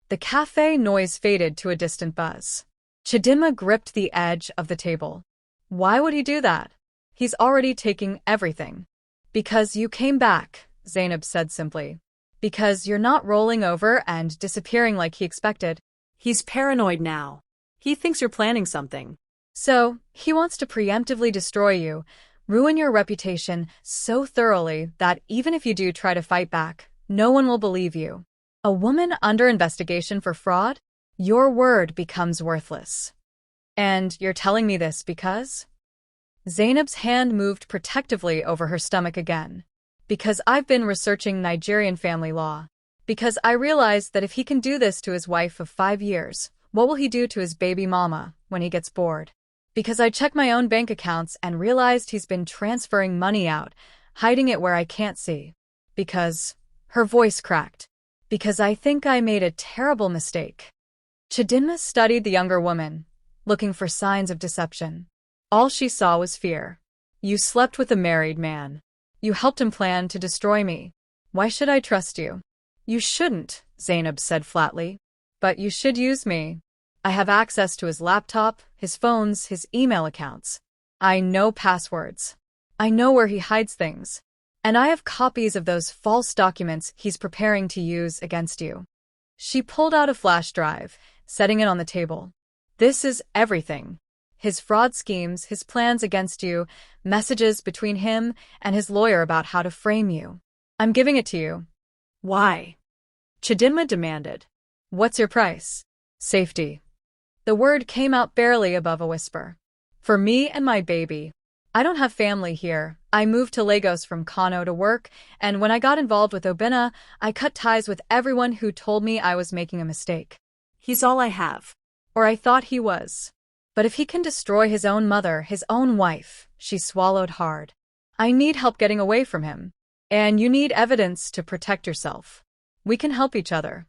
The cafe noise faded to a distant buzz. Chidinma gripped the edge of the table. Why would he do that? He's already taking everything. Because you came back, Zainab said simply. Because you're not rolling over and disappearing like he expected. He's paranoid now. He thinks you're planning something. So, he wants to preemptively destroy you, ruin your reputation so thoroughly that even if you do try to fight back, no one will believe you. A woman under investigation for fraud? Your word becomes worthless. And you're telling me this because? Zainab's hand moved protectively over her stomach again. Because I've been researching Nigerian family law. Because I realized that if he can do this to his wife of 5 years, what will he do to his baby mama when he gets bored? Because I checked my own bank accounts and realized he's been transferring money out, hiding it where I can't see. Because, her voice cracked. Because I think I made a terrible mistake. Chidinma studied the younger woman, looking for signs of deception. All she saw was fear. You slept with a married man. You helped him plan to destroy me. Why should I trust you? You shouldn't, Zainab said flatly. But you should use me. I have access to his laptop, his phones, his email accounts. I know passwords. I know where he hides things. And I have copies of those false documents he's preparing to use against you. She pulled out a flash drive, setting it on the table. This is everything. His fraud schemes, his plans against you, messages between him and his lawyer about how to frame you. I'm giving it to you. Why? Chidinma demanded. What's your price? Safety. The word came out barely above a whisper. For me and my baby. I don't have family here. I moved to Lagos from Kano to work, and when I got involved with Obina, I cut ties with everyone who told me I was making a mistake. He's all I have. Or I thought he was. But if he can destroy his own mother, his own wife, she swallowed hard. I need help getting away from him. And you need evidence to protect yourself. We can help each other.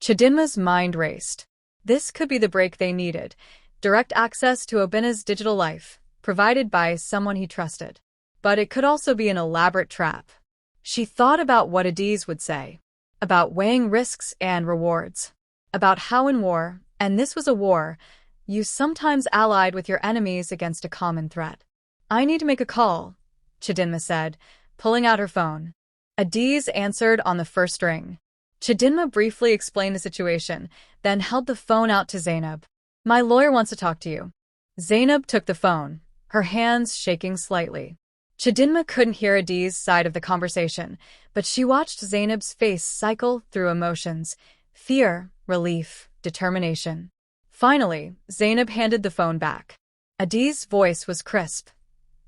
Chidinma's mind raced. This could be the break they needed. Direct access to Obina's digital life, provided by someone he trusted. But it could also be an elaborate trap. She thought about what Adiz would say. About weighing risks and rewards. About how in war, and this was a war, you sometimes allied with your enemies against a common threat. I need to make a call, Chidinma said, pulling out her phone. Adiz answered on the first ring. Chidinma briefly explained the situation, then held the phone out to Zainab. My lawyer wants to talk to you. Zainab took the phone, her hands shaking slightly. Chidinma couldn't hear Adiz's side of the conversation, but she watched Zainab's face cycle through emotions: fear, relief, determination. Finally, Zainab handed the phone back. Adiz's voice was crisp.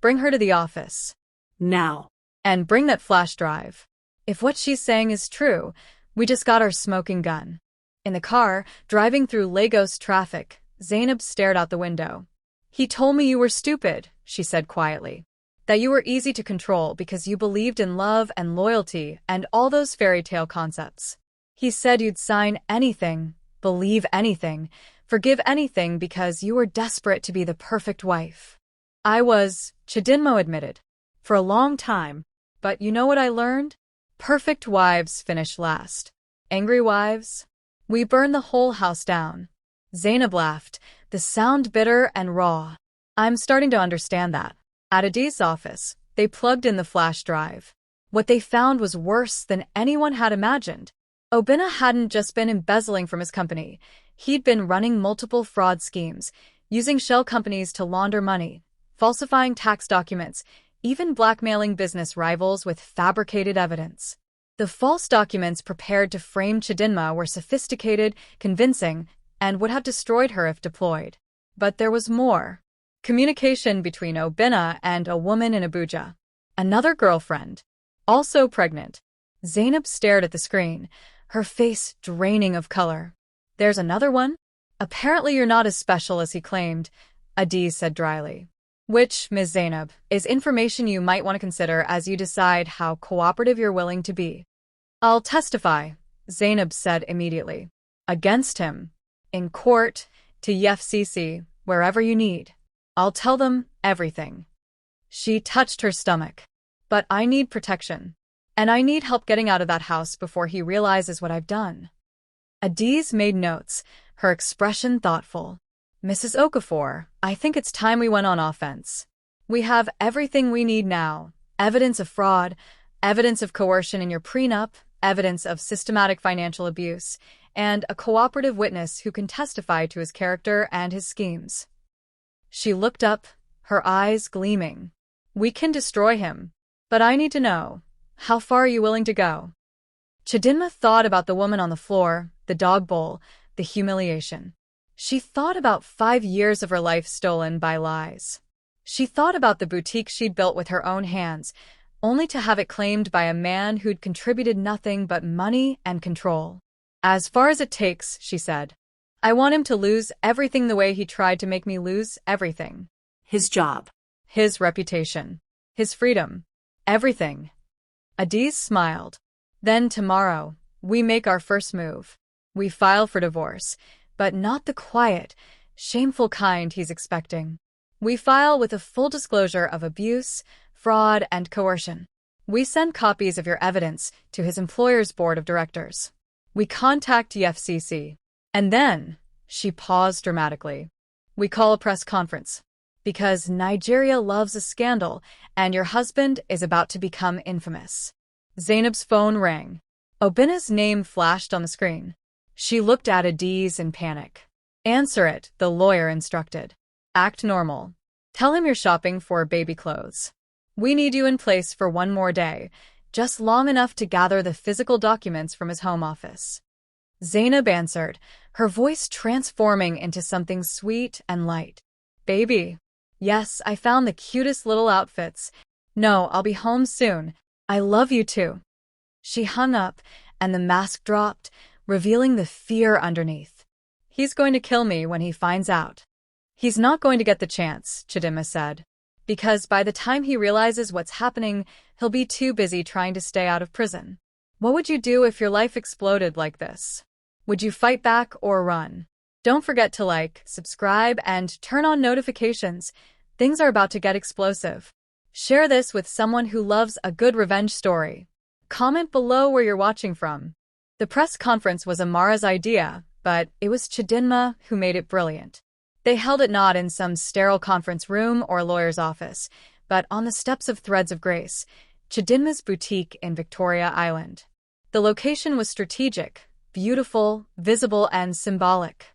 Bring her to the office. Now. And bring that flash drive. If what she's saying is true, we just got our smoking gun. In the car, driving through Lagos traffic, Zainab stared out the window. He told me you were stupid, she said quietly. That you were easy to control because you believed in love and loyalty and all those fairy tale concepts. He said you'd sign anything, believe anything, forgive anything because you were desperate to be the perfect wife. I was, Chidinma admitted. For a long time. But you know what I learned? Perfect wives finish last. Angry wives? We burn the whole house down. Zainab laughed, the sound bitter and raw. I'm starting to understand that. At Adiz's office, they plugged in the flash drive. What they found was worse than anyone had imagined. Obina hadn't just been embezzling from his company. He'd been running multiple fraud schemes, using shell companies to launder money, falsifying tax documents, even blackmailing business rivals with fabricated evidence. The false documents prepared to frame Chidinma were sophisticated, convincing, and would have destroyed her if deployed. But there was more. Communication between Obina and a woman in Abuja. Another girlfriend. Also pregnant. Zainab stared at the screen, her face draining of color. There's another one? Apparently you're not as special as he claimed, Adiz said dryly. Which, Ms. Zainab, is information you might want to consider as you decide how cooperative you're willing to be. I'll testify, Zainab said immediately. Against him. In court, to EFCC, wherever you need. I'll tell them everything. She touched her stomach. But I need protection. And I need help getting out of that house before he realizes what I've done. Adiz made notes, her expression thoughtful. Mrs. Okafor, I think it's time we went on offense. We have everything we need now. Evidence of fraud, evidence of coercion in your prenup, evidence of systematic financial abuse, and a cooperative witness who can testify to his character and his schemes. She looked up, her eyes gleaming. We can destroy him. But I need to know, how far are you willing to go? Chidinma thought about the woman on the floor, the dog bowl, the humiliation. She thought about 5 years of her life stolen by lies. She thought about the boutique she'd built with her own hands, only to have it claimed by a man who'd contributed nothing but money and control. As far as it takes, she said. I want him to lose everything the way he tried to make me lose everything. His job. His reputation. His freedom. Everything. Adiz smiled. Then tomorrow, we make our first move. We file for divorce, but not the quiet, shameful kind he's expecting. We file with a full disclosure of abuse, fraud, and coercion. We send copies of your evidence to his employer's board of directors. We contact EFCC. And then, she paused dramatically. We call a press conference. Because Nigeria loves a scandal, and your husband is about to become infamous. Zainab's phone rang. Obina's name flashed on the screen. She looked at Adiz in panic. Answer it, the lawyer instructed. Act normal. Tell him you're shopping for baby clothes. We need you in place for one more day, just long enough to gather the physical documents from his home office. Zainab answered, her voice transforming into something sweet and light. Baby. Yes, I found the cutest little outfits. No, I'll be home soon. I love you too. She hung up, and the mask dropped, revealing the fear underneath. He's going to kill me when he finds out. He's not going to get the chance, Chidinma said. Because by the time he realizes what's happening, he'll be too busy trying to stay out of prison. What would you do if your life exploded like this? Would you fight back or run? Don't forget to like, subscribe, and turn on notifications. Things are about to get explosive. Share this with someone who loves a good revenge story. Comment below where you're watching from. The press conference was Amara's idea, but it was Chidinma who made it brilliant. They held it not in some sterile conference room or lawyer's office, but on the steps of Threads of Grace, Chidinma's boutique in Victoria Island. The location was strategic, beautiful, visible, and symbolic.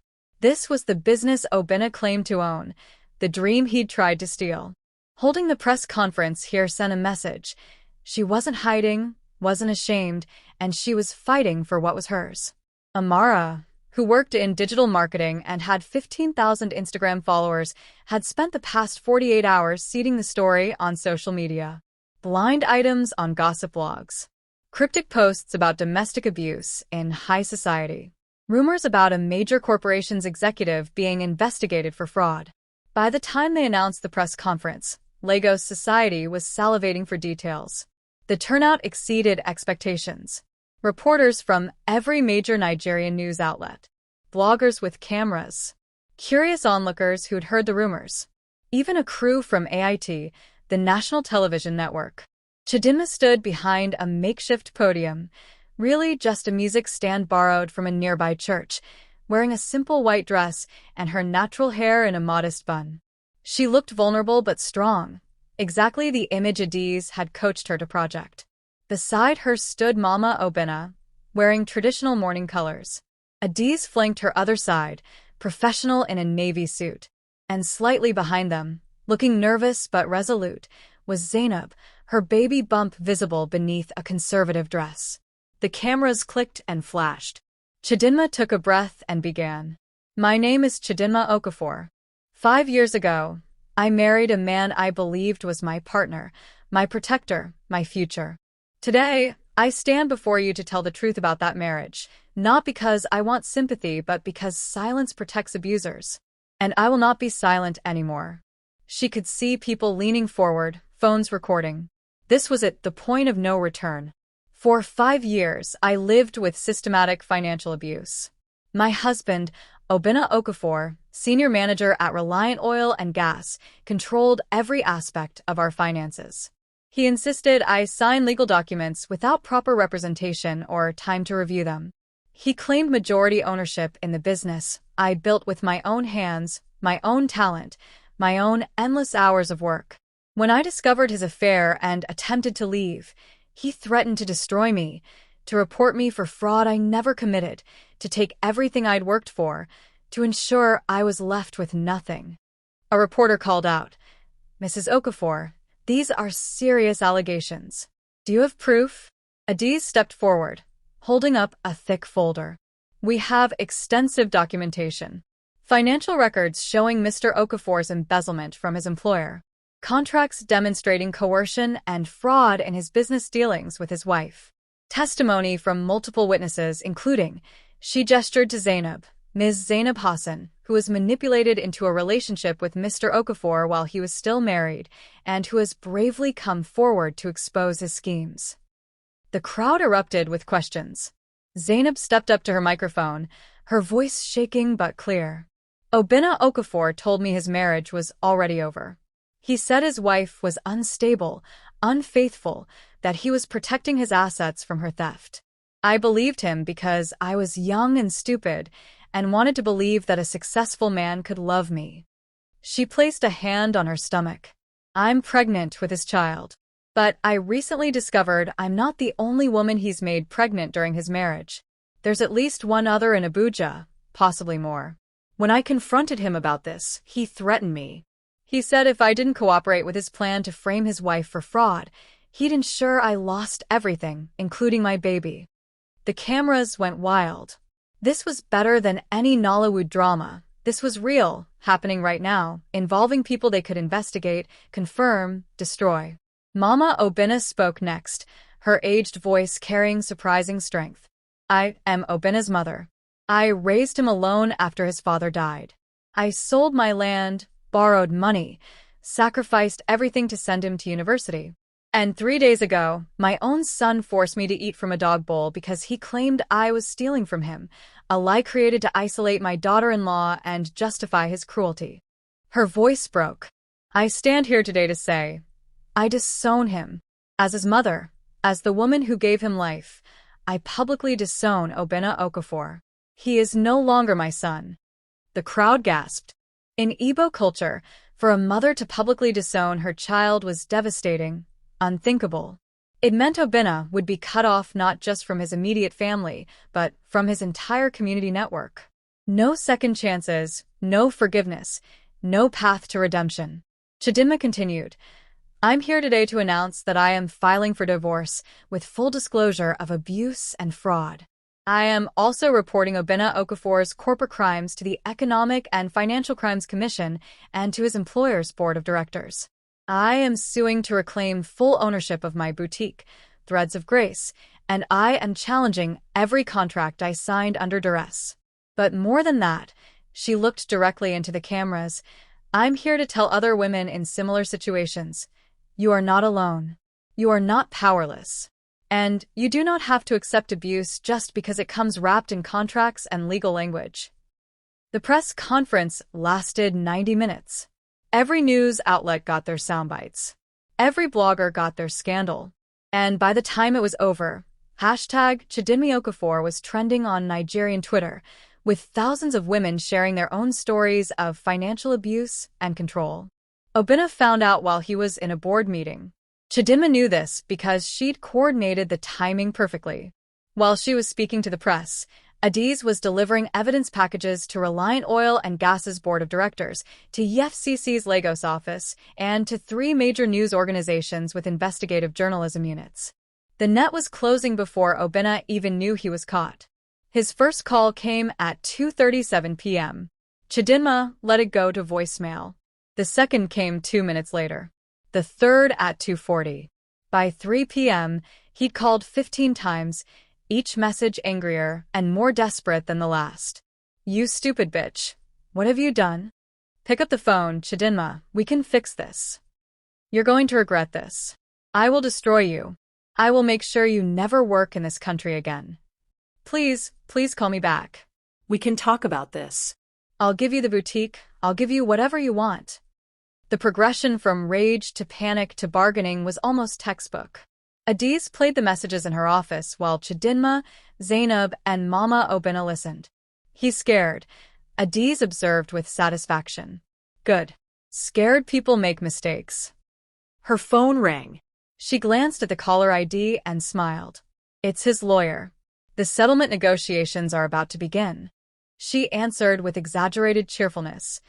This was the business Obina claimed to own, the dream he'd tried to steal. Holding the press conference here sent a message. She wasn't hiding, wasn't ashamed, and she was fighting for what was hers. Amara, who worked in digital marketing and had 15,000 Instagram followers, had spent the past 48 hours seeding the story on social media. Blind items on gossip blogs. Cryptic posts about domestic abuse in high society. Rumors about a major corporation's executive being investigated for fraud. By the time they announced the press conference, Lagos society was salivating for details. The turnout exceeded expectations. Reporters from every major Nigerian news outlet. Bloggers with cameras. Curious onlookers who'd heard the rumors. Even a crew from AIT, the national television network. Chidinma stood behind a makeshift podium, really just a music stand borrowed from a nearby church, wearing a simple white dress and her natural hair in a modest bun. She looked vulnerable but strong, exactly the image Adiz had coached her to project. Beside her stood Mama Obina, wearing traditional mourning colors. Adiz flanked her other side, professional in a navy suit. And slightly behind them, looking nervous but resolute, was Zainab, her baby bump visible beneath a conservative dress. The cameras clicked and flashed. Chidinma took a breath and began. My name is Chidinma Okafor. 5 years ago, I married a man I believed was my partner, my protector, my future. Today, I stand before you to tell the truth about that marriage, not because I want sympathy, but because silence protects abusers. And I will not be silent anymore. She could see people leaning forward, phones recording. This was it, the point of no return. For 5 years, I lived with systematic financial abuse. My husband, Obinna Okafor, senior manager at Reliant Oil and Gas, controlled every aspect of our finances. He insisted I sign legal documents without proper representation or time to review them. He claimed majority ownership in the business I built with my own hands, my own talent, my own endless hours of work. When I discovered his affair and attempted to leave, he threatened to destroy me, to report me for fraud I never committed, to take everything I'd worked for, to ensure I was left with nothing. A reporter called out, "Mrs. Okafor, these are serious allegations. Do you have proof?" Adiz stepped forward, holding up a thick folder. "We have extensive documentation. Financial records showing Mr. Okafor's embezzlement from his employer. Contracts demonstrating coercion and fraud in his business dealings with his wife. Testimony from multiple witnesses, including," she gestured to Zainab, Ms. Zainab Hassan, who was manipulated into a relationship with Mr. Okafor while he was still married, and who has bravely come forward to expose his schemes. The crowd erupted with questions. Zainab stepped up to her microphone, her voice shaking but clear. "Obinna Okafor told me his marriage was already over. He said his wife was unstable, unfaithful, that he was protecting his assets from her theft. I believed him because I was young and stupid and wanted to believe that a successful man could love me." She placed a hand on her stomach. "I'm pregnant with his child. But I recently discovered I'm not the only woman he's made pregnant during his marriage. There's at least one other in Abuja, possibly more. When I confronted him about this, he threatened me. He said if I didn't cooperate with his plan to frame his wife for fraud, he'd ensure I lost everything, including my baby." The cameras went wild. This was better than any Nollywood drama. This was real, happening right now, involving people they could investigate, confirm, destroy. Mama Obinna spoke next, her aged voice carrying surprising strength. "I am Obinna's mother. I raised him alone after his father died. I sold my land, borrowed money, sacrificed everything to send him to university. And 3 days ago, my own son forced me to eat from a dog bowl because he claimed I was stealing from him, a lie created to isolate my daughter-in-law and justify his cruelty." Her voice broke. "I stand here today to say, I disown him. As his mother, as the woman who gave him life, I publicly disown Obinna Okafor. He is no longer my son." The crowd gasped. In Igbo culture, for a mother to publicly disown her child was devastating, unthinkable. It meant Obinna would be cut off not just from his immediate family, but from his entire community network. No second chances, no forgiveness, no path to redemption. Chidinma continued, "I'm here today to announce that I am filing for divorce with full disclosure of abuse and fraud. I am also reporting Obinna Okafor's corporate crimes to the Economic and Financial Crimes Commission and to his employer's board of directors. I am suing to reclaim full ownership of my boutique, Threads of Grace, and I am challenging every contract I signed under duress. But more than that," she looked directly into the cameras, "I'm here to tell other women in similar situations, you are not alone. You are not powerless. And you do not have to accept abuse just because it comes wrapped in contracts and legal language." The press conference lasted 90 minutes. Every news outlet got their soundbites. Every blogger got their scandal. And by the time it was over, hashtag Chidinma Okafor was trending on Nigerian Twitter, with thousands of women sharing their own stories of financial abuse and control. Obinna found out while he was in a board meeting. Chidinma knew this because she'd coordinated the timing perfectly. While she was speaking to the press, Adiz was delivering evidence packages to Reliant Oil and Gas's board of directors, to EFCC's Lagos office, and to 3 major news organizations with investigative journalism units. The net was closing before Obinna even knew he was caught. His first call came at 2:37 p.m. Chidinma let it go to voicemail. The second came 2 minutes later. The third at 2:40. By 3 p.m., he'd called 15 times, each message angrier and more desperate than the last. You stupid bitch. What have you done? Pick up the phone, Chidinma. We can fix this. You're going to regret this. I will destroy you. I will make sure you never work in this country again. Please, please call me back. We can talk about this. I'll give you the boutique. I'll give you whatever you want. The progression from rage to panic to bargaining was almost textbook. Adiz played the messages in her office while Chidinma, Zainab, and Mama Obina listened. He's scared, Adiz observed with satisfaction. Good. Scared people make mistakes. Her phone rang. She glanced at the caller ID and smiled. It's his lawyer. The settlement negotiations are about to begin. She answered with exaggerated cheerfulness.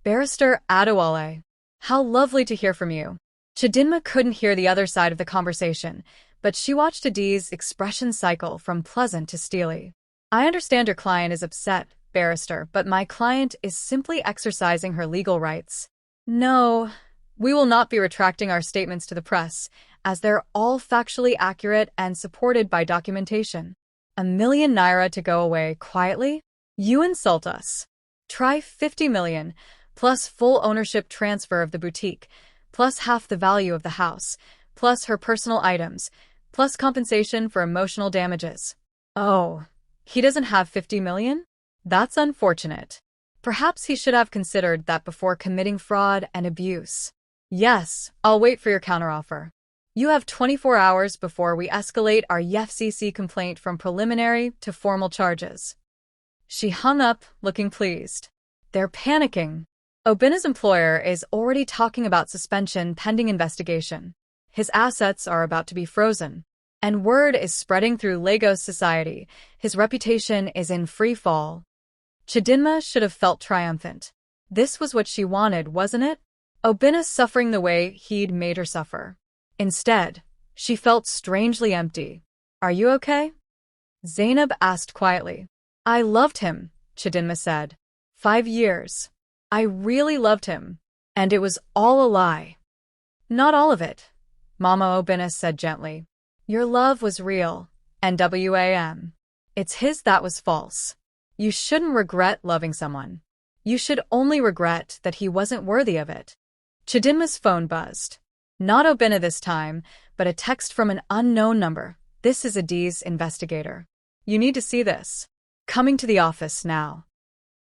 Barrister Adewale. How lovely to hear from you. Chidinma couldn't hear the other side of the conversation, but she watched Adiz's expression cycle from pleasant to steely. I understand your client is upset, barrister, but my client is simply exercising her legal rights. No, we will not be retracting our statements to the press, as they're all factually accurate and supported by documentation. ₦1 million to go away quietly? You insult us. Try 50 million, plus full ownership transfer of the boutique, plus half the value of the house, plus her personal items, plus compensation for emotional damages. Oh, he doesn't have 50 million? That's unfortunate. Perhaps he should have considered that before committing fraud and abuse. Yes, I'll wait for your counteroffer. You have 24 hours before we escalate our EFCC complaint from preliminary to formal charges. She hung up, looking pleased. They're panicking. Obina's employer is already talking about suspension pending investigation. His assets are about to be frozen. And word is spreading through Lagos society. His reputation is in free fall. Chidinma should have felt triumphant. This was what she wanted, wasn't it? Obina suffering the way he'd made her suffer. Instead, she felt strangely empty. Are you okay? Zainab asked quietly. I loved him, Chidinma said. 5 years. I really loved him. And it was all a lie. Not all of it, Mama Obina said gently. Your love was real, NWAM. It's his that was false. You shouldn't regret loving someone. You should only regret that he wasn't worthy of it. Chidinma's phone buzzed. Not Obina this time, but a text from an unknown number. This is Adiz's investigator. You need to see this. Coming to the office now.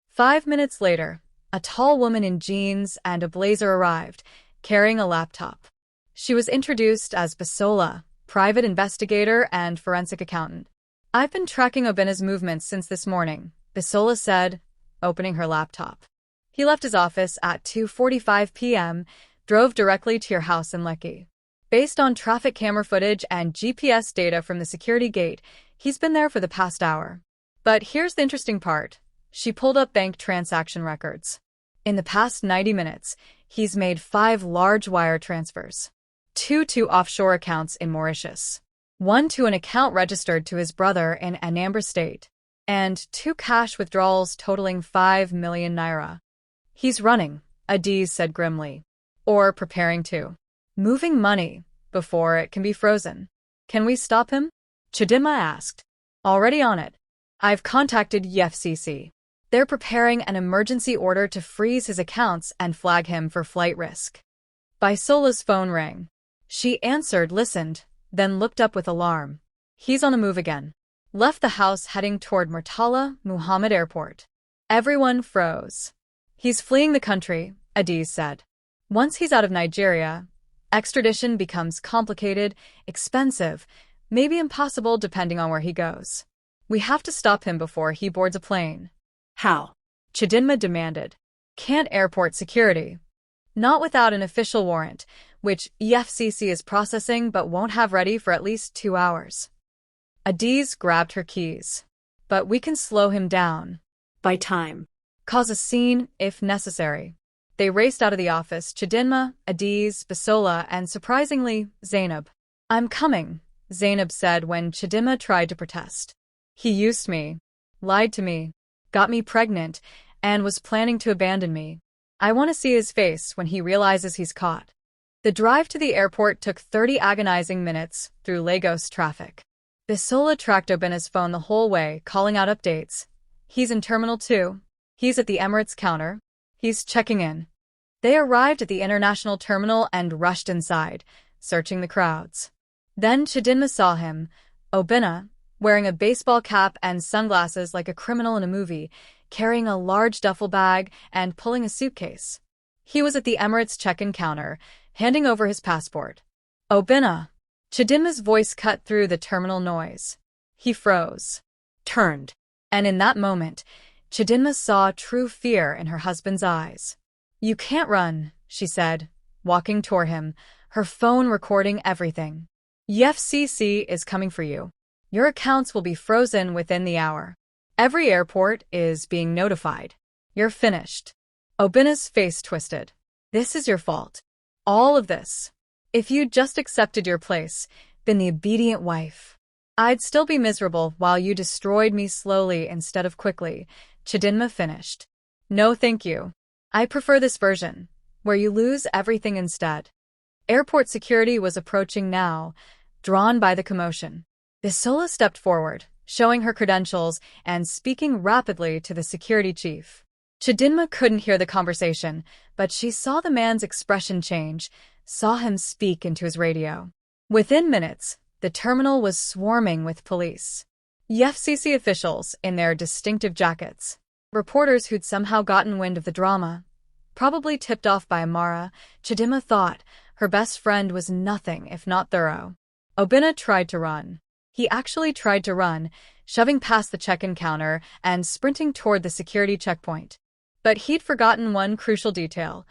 5 minutes later, a tall woman in jeans and a blazer arrived, carrying a laptop. She was introduced as Basola, private investigator and forensic accountant. I've been tracking Obina's movements since this morning, Basola said, opening her laptop. He left his office at 2:45 p.m., drove directly to your house in Lekki. Based on traffic camera footage and GPS data from the security gate, he's been there for the past hour. But here's the interesting part. She pulled up bank transaction records. In the past 90 minutes, he's made 5 large wire transfers. 2 to offshore accounts in Mauritius. 1 to an account registered to his brother in Anambra State. And 2 cash withdrawals totaling 5 million naira. He's running, Adiz said grimly. Or preparing to. Moving money, before it can be frozen. Can we stop him? Chidinma asked. Already on it. I've contacted EFCC. They're preparing an emergency order to freeze his accounts and flag him for flight risk. Baisola's phone rang. She answered, listened, then looked up with alarm. He's on the move again. Left the house heading toward Murtala Muhammad Airport. Everyone froze. He's fleeing the country, Adiz said. Once he's out of Nigeria, extradition becomes complicated, expensive, maybe impossible depending on where he goes. We have to stop him before he boards a plane. How? Chidinma demanded. Can't airport security. Not without an official warrant, which EFCC is processing but won't have ready for at least 2 hours. Adiz grabbed her keys. But we can slow him down. By time. Cause a scene, if necessary. They raced out of the office, Chidinma, Adiz, Basola, and surprisingly, Zainab. I'm coming, Zainab said when Chidinma tried to protest. He used me, lied to me, got me pregnant, and was planning to abandon me. I want to see his face when he realizes he's caught. The drive to the airport took 30 agonizing minutes through Lagos traffic. Bisola tracked Obina's phone the whole way, calling out updates. He's in Terminal 2. He's at the Emirates counter. He's checking in. They arrived at the international terminal and rushed inside, searching the crowds. Then Chidinma saw him, Obina, wearing a baseball cap and sunglasses like a criminal in a movie, carrying a large duffel bag and pulling a suitcase. He was at the Emirates check-in counter, handing over his passport. Obina! Chidinma's voice cut through the terminal noise. He froze. Turned. And in that moment, Chidinma saw true fear in her husband's eyes. You can't run, she said, walking toward him, her phone recording everything. The FCC is coming for you. Your accounts will be frozen within the hour. Every airport is being notified. You're finished. Obina's face twisted. This is your fault. All of this. If you'd just accepted your place, been the obedient wife, I'd still be miserable while you destroyed me slowly instead of quickly, Chidinma finished. No thank you. I prefer this version, where you lose everything instead. Airport security was approaching now, drawn by the commotion. Bisola stepped forward, showing her credentials and speaking rapidly to the security chief. Chidinma couldn't hear the conversation, but she saw the man's expression change, saw him speak into his radio. Within minutes, the terminal was swarming with police. The FCC officials in their distinctive jackets. Reporters who'd somehow gotten wind of the drama. Probably tipped off by Amara, Chidinma thought her best friend was nothing if not thorough. Obina tried to run. He actually tried to run, shoving past the check-in counter and sprinting toward the security checkpoint. But he'd forgotten one crucial detail.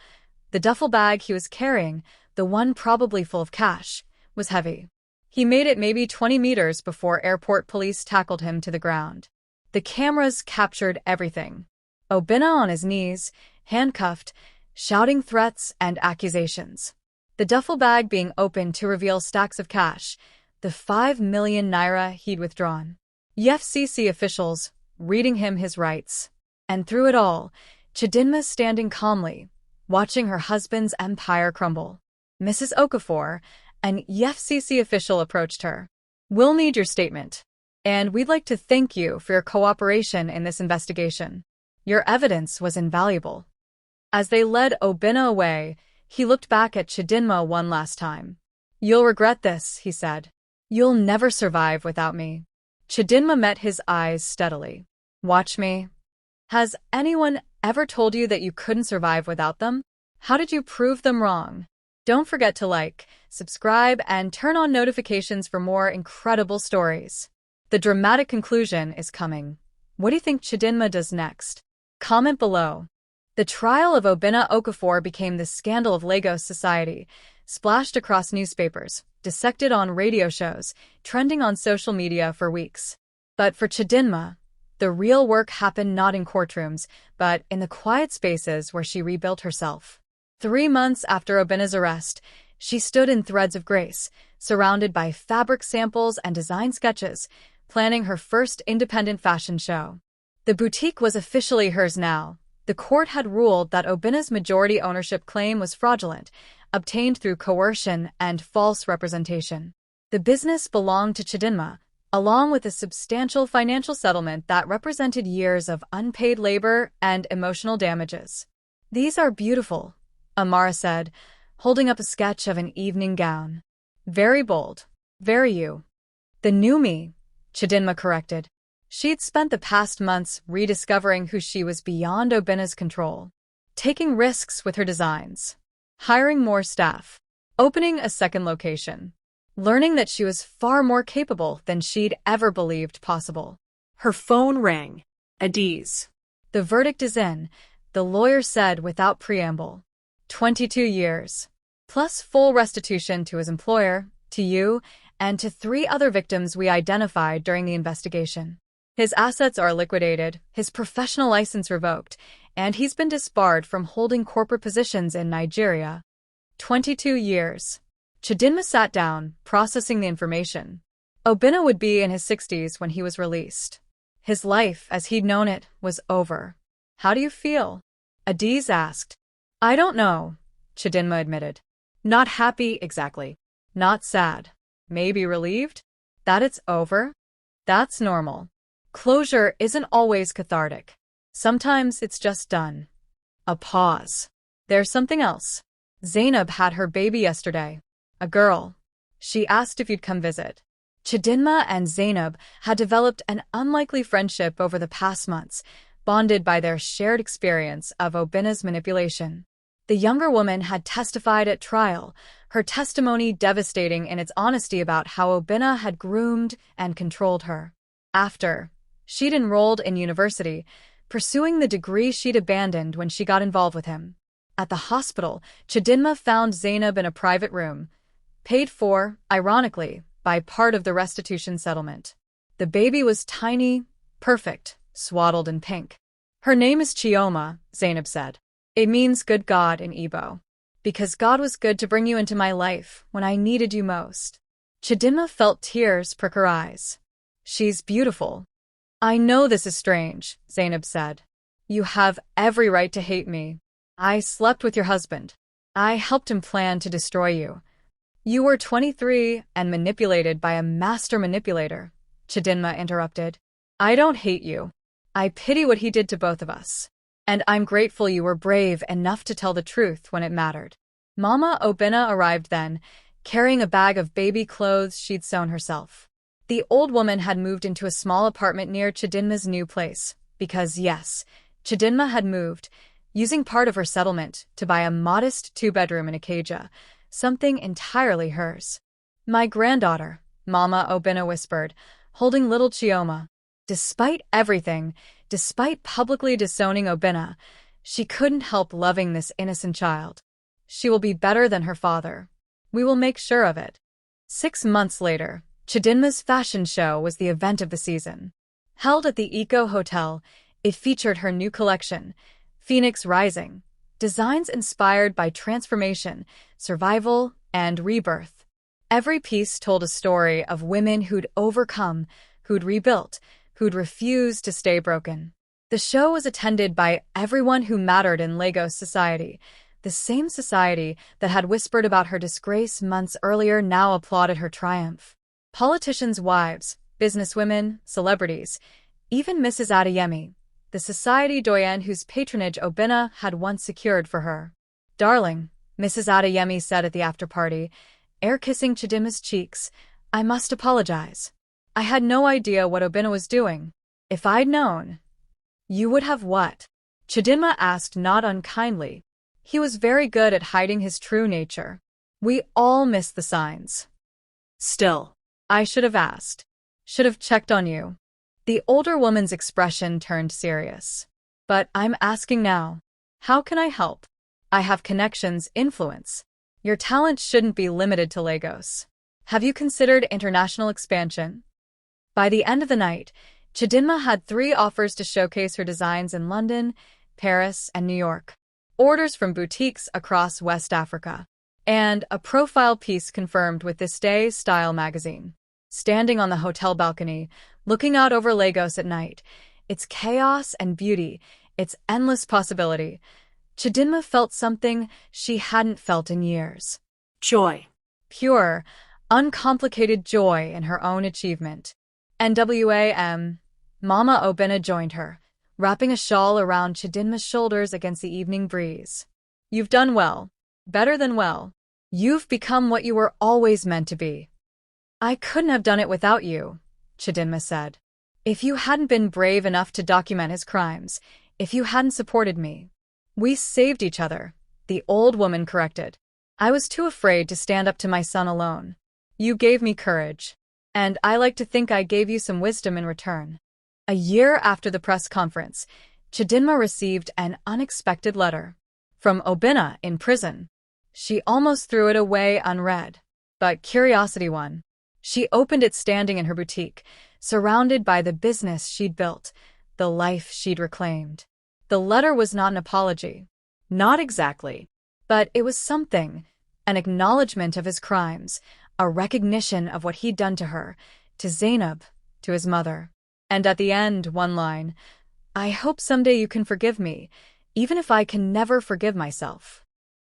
The duffel bag he was carrying, the one probably full of cash, was heavy. He made it maybe 20 meters before airport police tackled him to the ground. The cameras captured everything. Obina on his knees, handcuffed, shouting threats and accusations. The duffel bag being opened to reveal stacks of cash, the 5 million naira he'd withdrawn. The FCC officials reading him his rights. And through it all, Chidinma standing calmly, watching her husband's empire crumble. Mrs. Okafor, an FCC official, approached her. We'll need your statement. And we'd like to thank you for your cooperation in this investigation. Your evidence was invaluable. As they led Obina away, he looked back at Chidinma one last time. You'll regret this, he said. You'll never survive without me. Chidinma met his eyes steadily. Watch me. Has anyone ever told you that you couldn't survive without them? How did you prove them wrong? Don't forget to like, subscribe, and turn on notifications for more incredible stories. The dramatic conclusion is coming. What do you think Chidinma does next? Comment below. The trial of Obina Okafor became the scandal of Lagos society, splashed across newspapers, dissected on radio shows, trending on social media for weeks. But for Chidinma, the real work happened not in courtrooms, but in the quiet spaces where she rebuilt herself. 3 months after Obina's arrest, she stood in threads of grace, surrounded by fabric samples and design sketches, planning her first independent fashion show. The boutique was officially hers now. The court had ruled that Obina's majority ownership claim was fraudulent, obtained through coercion and false representation. The business belonged to Chidinma, along with a substantial financial settlement that represented years of unpaid labor and emotional damages. These are beautiful, Amara said, holding up a sketch of an evening gown. Very bold. Very you. The new me, Chidinma corrected. She'd spent the past months rediscovering who she was beyond Obina's control, taking risks with her designs, hiring more staff, opening a second location, learning that she was far more capable than she'd ever believed possible. Her phone rang. Adiz. The verdict is in, the lawyer said without preamble. 22 years, plus full restitution to his employer, to you, and to 3 other victims we identified during the investigation. His assets are liquidated, his professional license revoked, and he's been disbarred from holding corporate positions in Nigeria. 22 years. Chidinma sat down, processing the information. Obina would be in his 60s when he was released. His life, as he'd known it, was over. How do you feel? Adiz asked. I don't know, Chidinma admitted. Not happy exactly. Not sad. Maybe relieved? That it's over? That's normal. Closure isn't always cathartic. Sometimes it's just done. A pause. There's something else. Zainab had her baby yesterday. A girl. She asked if you'd come visit. Chidinma and Zainab had developed an unlikely friendship over the past months, bonded by their shared experience of Obina's manipulation. The younger woman had testified at trial, her testimony devastating in its honesty about how Obina had groomed and controlled her. After, she'd enrolled in university, pursuing the degree she'd abandoned when she got involved with him. At the hospital, Chidinma found Zainab in a private room, paid for, ironically, by part of the restitution settlement. The baby was tiny, perfect, swaddled in pink. Her name is Chioma, Zainab said. It means good God in Igbo. Because God was good to bring you into my life when I needed you most. Chidinma felt tears prick her eyes. She's beautiful. I know this is strange, Zainab said. You have every right to hate me. I slept with your husband. I helped him plan to destroy you. You were 23 and manipulated by a master manipulator, Chidinma interrupted. I don't hate you. I pity what he did to both of us. And I'm grateful you were brave enough to tell the truth when it mattered. Mama Obina arrived then, carrying a bag of baby clothes she'd sewn herself. The old woman had moved into a small apartment near Chidinma's new place, because yes, Chidinma had moved, using part of her settlement to buy a modest two-bedroom in Acadia, something entirely hers. My granddaughter, Mama Obina whispered, holding little Chioma. Despite everything, despite publicly disowning Obina, she couldn't help loving this innocent child. She will be better than her father. We will make sure of it. 6 months later, Chidinma's fashion show was the event of the season. Held at the Eco Hotel, it featured her new collection, Phoenix Rising, designs inspired by transformation, survival, and rebirth. Every piece told a story of women who'd overcome, who'd rebuilt, who'd refused to stay broken. The show was attended by everyone who mattered in Lagos society. The same society that had whispered about her disgrace months earlier now applauded her triumph. Politicians' wives, businesswomen, celebrities, even Mrs. Adeyemi, the society doyenne whose patronage Obina had once secured for her. Darling, Mrs. Adeyemi said at the after-party, air-kissing Chidinma's cheeks, I must apologize. I had no idea what Obina was doing. If I'd known. You would have what? Chidinma asked not unkindly. He was very good at hiding his true nature. We all miss the signs. Still, I should have asked. Should have checked on you. The older woman's expression turned serious. But I'm asking now. How can I help? I have connections, influence. Your talent shouldn't be limited to Lagos. Have you considered international expansion? By the end of the night, Chidinma had 3 offers to showcase her designs in London, Paris, and New York. Orders from boutiques across West Africa. And a profile piece confirmed with This Day Style magazine. Standing on the hotel balcony, looking out over Lagos at night, its chaos and beauty, its endless possibility, Chidinma felt something she hadn't felt in years. Joy. Pure, uncomplicated joy in her own achievement. NWAM. Mama Obina joined her, wrapping a shawl around Chidinma's shoulders against the evening breeze. You've done well. Better than well. You've become what you were always meant to be. I couldn't have done it without you, Chidinma said. If you hadn't been brave enough to document his crimes, if you hadn't supported me. We saved each other, the old woman corrected. I was too afraid to stand up to my son alone. You gave me courage. And I like to think I gave you some wisdom in return. A year after the press conference, Chidinma received an unexpected letter. From Obina in prison. She almost threw it away unread. But curiosity won. She opened it standing in her boutique, surrounded by the business she'd built, the life she'd reclaimed. The letter was not an apology. Not exactly. But it was something, an acknowledgement of his crimes, a recognition of what he'd done to her, to Zainab, to his mother. And at the end, one line, I hope someday you can forgive me. even if I can never forgive myself.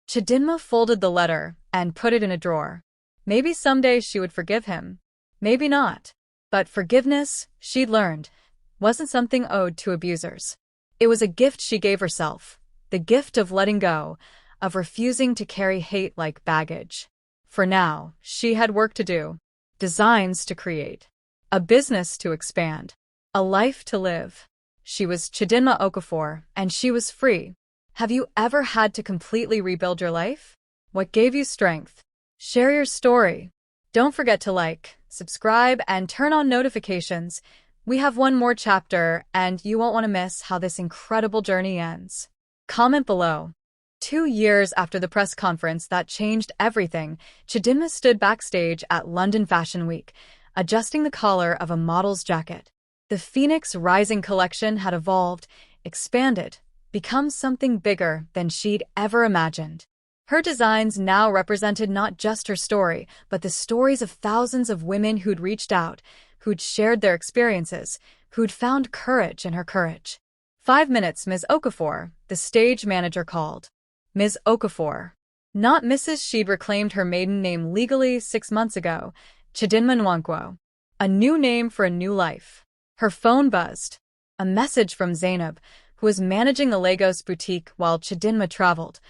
Chidinma folded the letter and put it in a drawer. Maybe someday she would forgive him. Maybe not. But forgiveness, she'd learned, wasn't something owed to abusers. It was a gift she gave herself, the gift of letting go, of refusing to carry hate like baggage. For now, she had work to do, designs to create, a business to expand, a life to live. She was Chidinma Okafor, and she was free. Have you ever had to completely rebuild your life? What gave you strength? Share your story. Don't forget to like, subscribe, and turn on notifications. We have one more chapter, and you won't want to miss how this incredible journey ends. Comment below. 2 years after the press conference that changed everything, Chidinma stood backstage at London Fashion Week, adjusting the collar of a model's jacket. The Phoenix Rising collection had evolved, expanded, become something bigger than she'd ever imagined. Her designs now represented not just her story, but the stories of thousands of women who'd reached out, who'd shared their experiences, who'd found courage in her courage. 5 minutes, Ms. Okafor, the stage manager called. Ms. Okafor. Not Mrs. She'd reclaimed her maiden name legally 6 months ago, Chidinma Nwankwo. A new name for a new life. Her phone buzzed. A message from Zainab, who was managing the Lagos boutique while Chidinma traveled.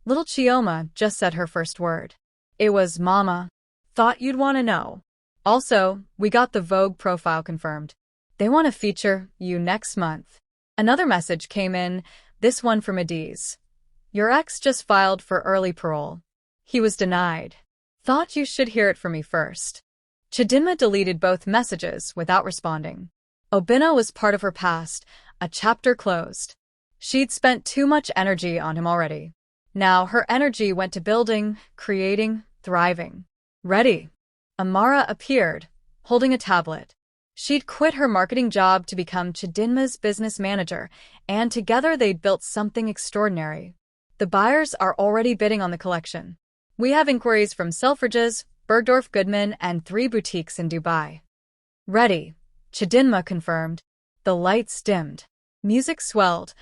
Little Chioma just said her first word. It was, "Mama. Thought you'd want to know. Also, we got the Vogue profile confirmed. They want to feature you next month." Another message came in, this one from Adiz. "Your ex just filed for early parole. He was denied. Thought you should hear it from me first." Chidinma deleted both messages without responding. Obinna was part of her past, a chapter closed. She'd spent too much energy on him already. Now her energy went to building, creating, thriving. Ready. Amara appeared, holding a tablet. She'd quit her marketing job to become Chidinma's business manager, and together they'd built something extraordinary. The buyers are already bidding on the collection. We have inquiries from Selfridges, Bergdorf Goodman, and 3 boutiques in Dubai. Ready, Chidinma confirmed. The lights dimmed. Music swelled.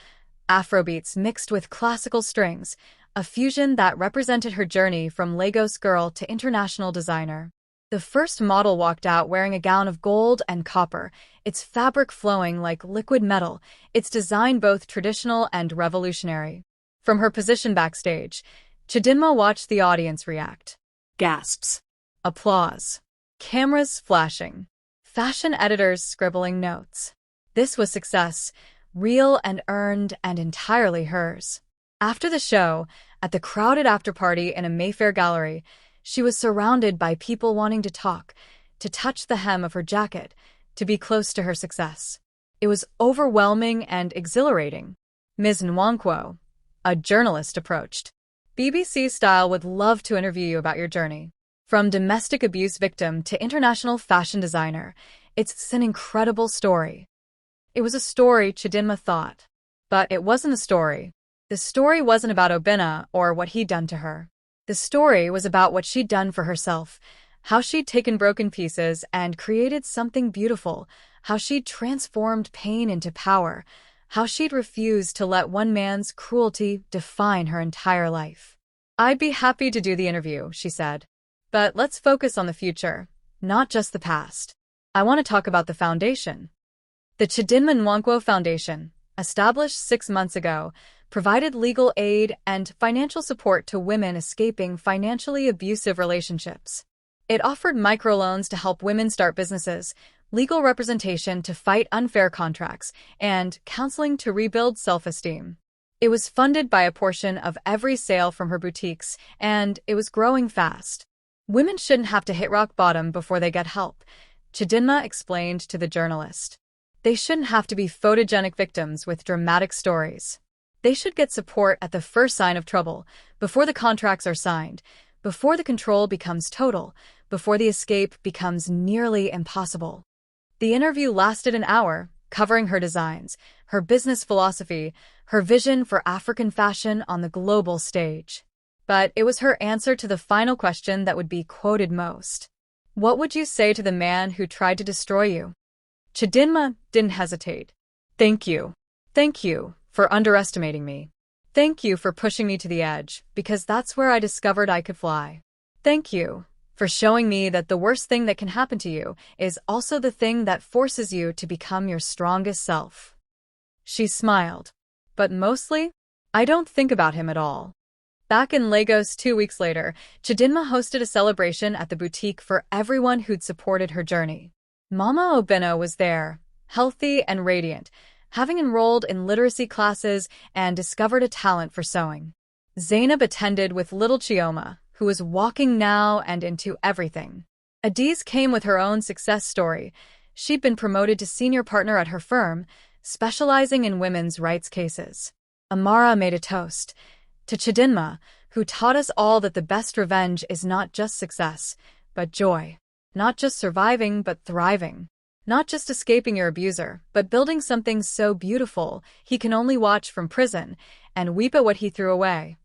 Afrobeats mixed with classical strings, a fusion that represented her journey from Lagos girl to international designer. The first model walked out wearing a gown of gold and copper, its fabric flowing like liquid metal, its design both traditional and revolutionary. From her position backstage, Chidinma watched the audience react. Gasps. Applause. Cameras flashing. Fashion editors scribbling notes. This was success, real and earned and entirely hers. After the show, at the crowded after-party in a Mayfair gallery, she was surrounded by people wanting to talk, to touch the hem of her jacket, to be close to her success. It was overwhelming and exhilarating. Ms. Nwankwo, a journalist, approached. BBC Style would love to interview you about your journey. From domestic abuse victim to international fashion designer, it's an incredible story. It was a story, Chidinma thought. But it wasn't a story. The story wasn't about Obinna or what he'd done to her. The story was about what she'd done for herself, how she'd taken broken pieces and created something beautiful, how she'd transformed pain into power, how she'd refused to let one man's cruelty define her entire life. "I'd be happy to do the interview," she said. "But let's focus on the future, not just the past. I want to talk about the foundation." The Chidinma Nwankwo Foundation, established 6 months ago, provided legal aid and financial support to women escaping financially abusive relationships. It offered microloans to help women start businesses, legal representation to fight unfair contracts, and counseling to rebuild self-esteem. It was funded by a portion of every sale from her boutiques, and it was growing fast. Women shouldn't have to hit rock bottom before they get help, Chidinma explained to the journalist. They shouldn't have to be photogenic victims with dramatic stories. They should get support at the first sign of trouble, before the contracts are signed, before the control becomes total, before the escape becomes nearly impossible. The interview lasted an hour, covering her designs, her business philosophy, her vision for African fashion on the global stage. But it was her answer to the final question that would be quoted most. "What would you say to the man who tried to destroy you?" Chidinma didn't hesitate. Thank you. Thank you for underestimating me. Thank you for pushing me to the edge, because that's where I discovered I could fly. Thank you for showing me that the worst thing that can happen to you is also the thing that forces you to become your strongest self. She smiled. But mostly, I don't think about him at all. Back in Lagos 2 weeks later, Chidinma hosted a celebration at the boutique for everyone who'd supported her journey. Mama Obinna was there, healthy and radiant, having enrolled in literacy classes and discovered a talent for sewing. Zainab attended with little Chioma, who was walking now and into everything. Adiz came with her own success story. She'd been promoted to senior partner at her firm, specializing in women's rights cases. Amara made a toast to Chidinma, who taught us all that the best revenge is not just success, but joy. Not just surviving, but thriving. Not just escaping your abuser, but building something so beautiful he can only watch from prison and weep at what he threw away.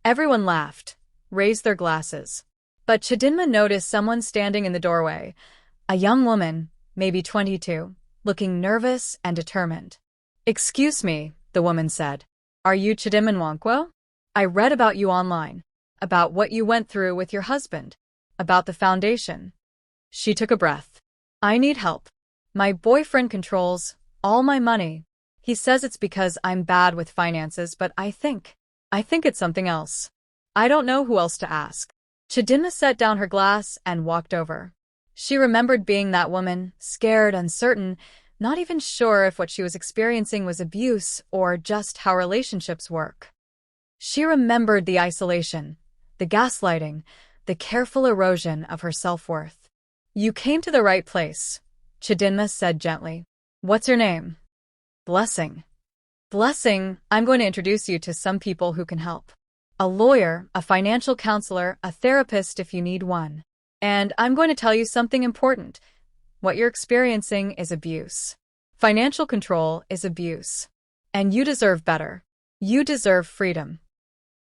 Everyone laughed, raised their glasses. But Chidinma noticed someone standing in the doorway, a young woman, maybe 22, looking nervous and determined. "Excuse me," the woman said. "Are you Chidinma Nwankwo? I read about you online, about what you went through with your husband, about the foundation." She took a breath. "I need help. My boyfriend controls all my money. He says it's because I'm bad with finances, but I think it's something else. I don't know who else to ask." Chidinma set down her glass and walked over. She remembered being that woman, scared, uncertain, not even sure if what she was experiencing was abuse or just how relationships work. She remembered the isolation, the gaslighting, the careful erosion of her self-worth. "You came to the right place," Chidinma said gently. "What's your name?" "Blessing." "Blessing, I'm going to introduce you to some people who can help. A lawyer, a financial counselor, a therapist if you need one. And I'm going to tell you something important. What you're experiencing is abuse. Financial control is abuse. And you deserve better. You deserve freedom."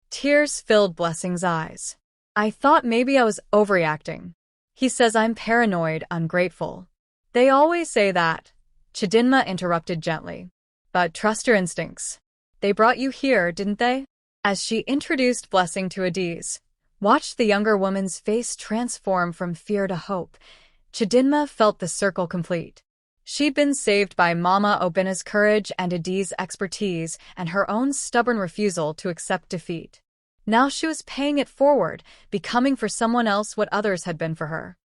Tears filled Blessing's eyes. "I thought maybe I was overreacting. He says I'm paranoid, ungrateful." "They always say that," Chidinma interrupted gently. "But trust your instincts. They brought you here, didn't they?" As she introduced Blessing to Adiz, watched the younger woman's face transform from fear to hope, Chidinma felt the circle complete. She'd been saved by Mama Obinna's courage and Adiz's expertise and her own stubborn refusal to accept defeat. Now she was paying it forward, becoming for someone else what others had been for her.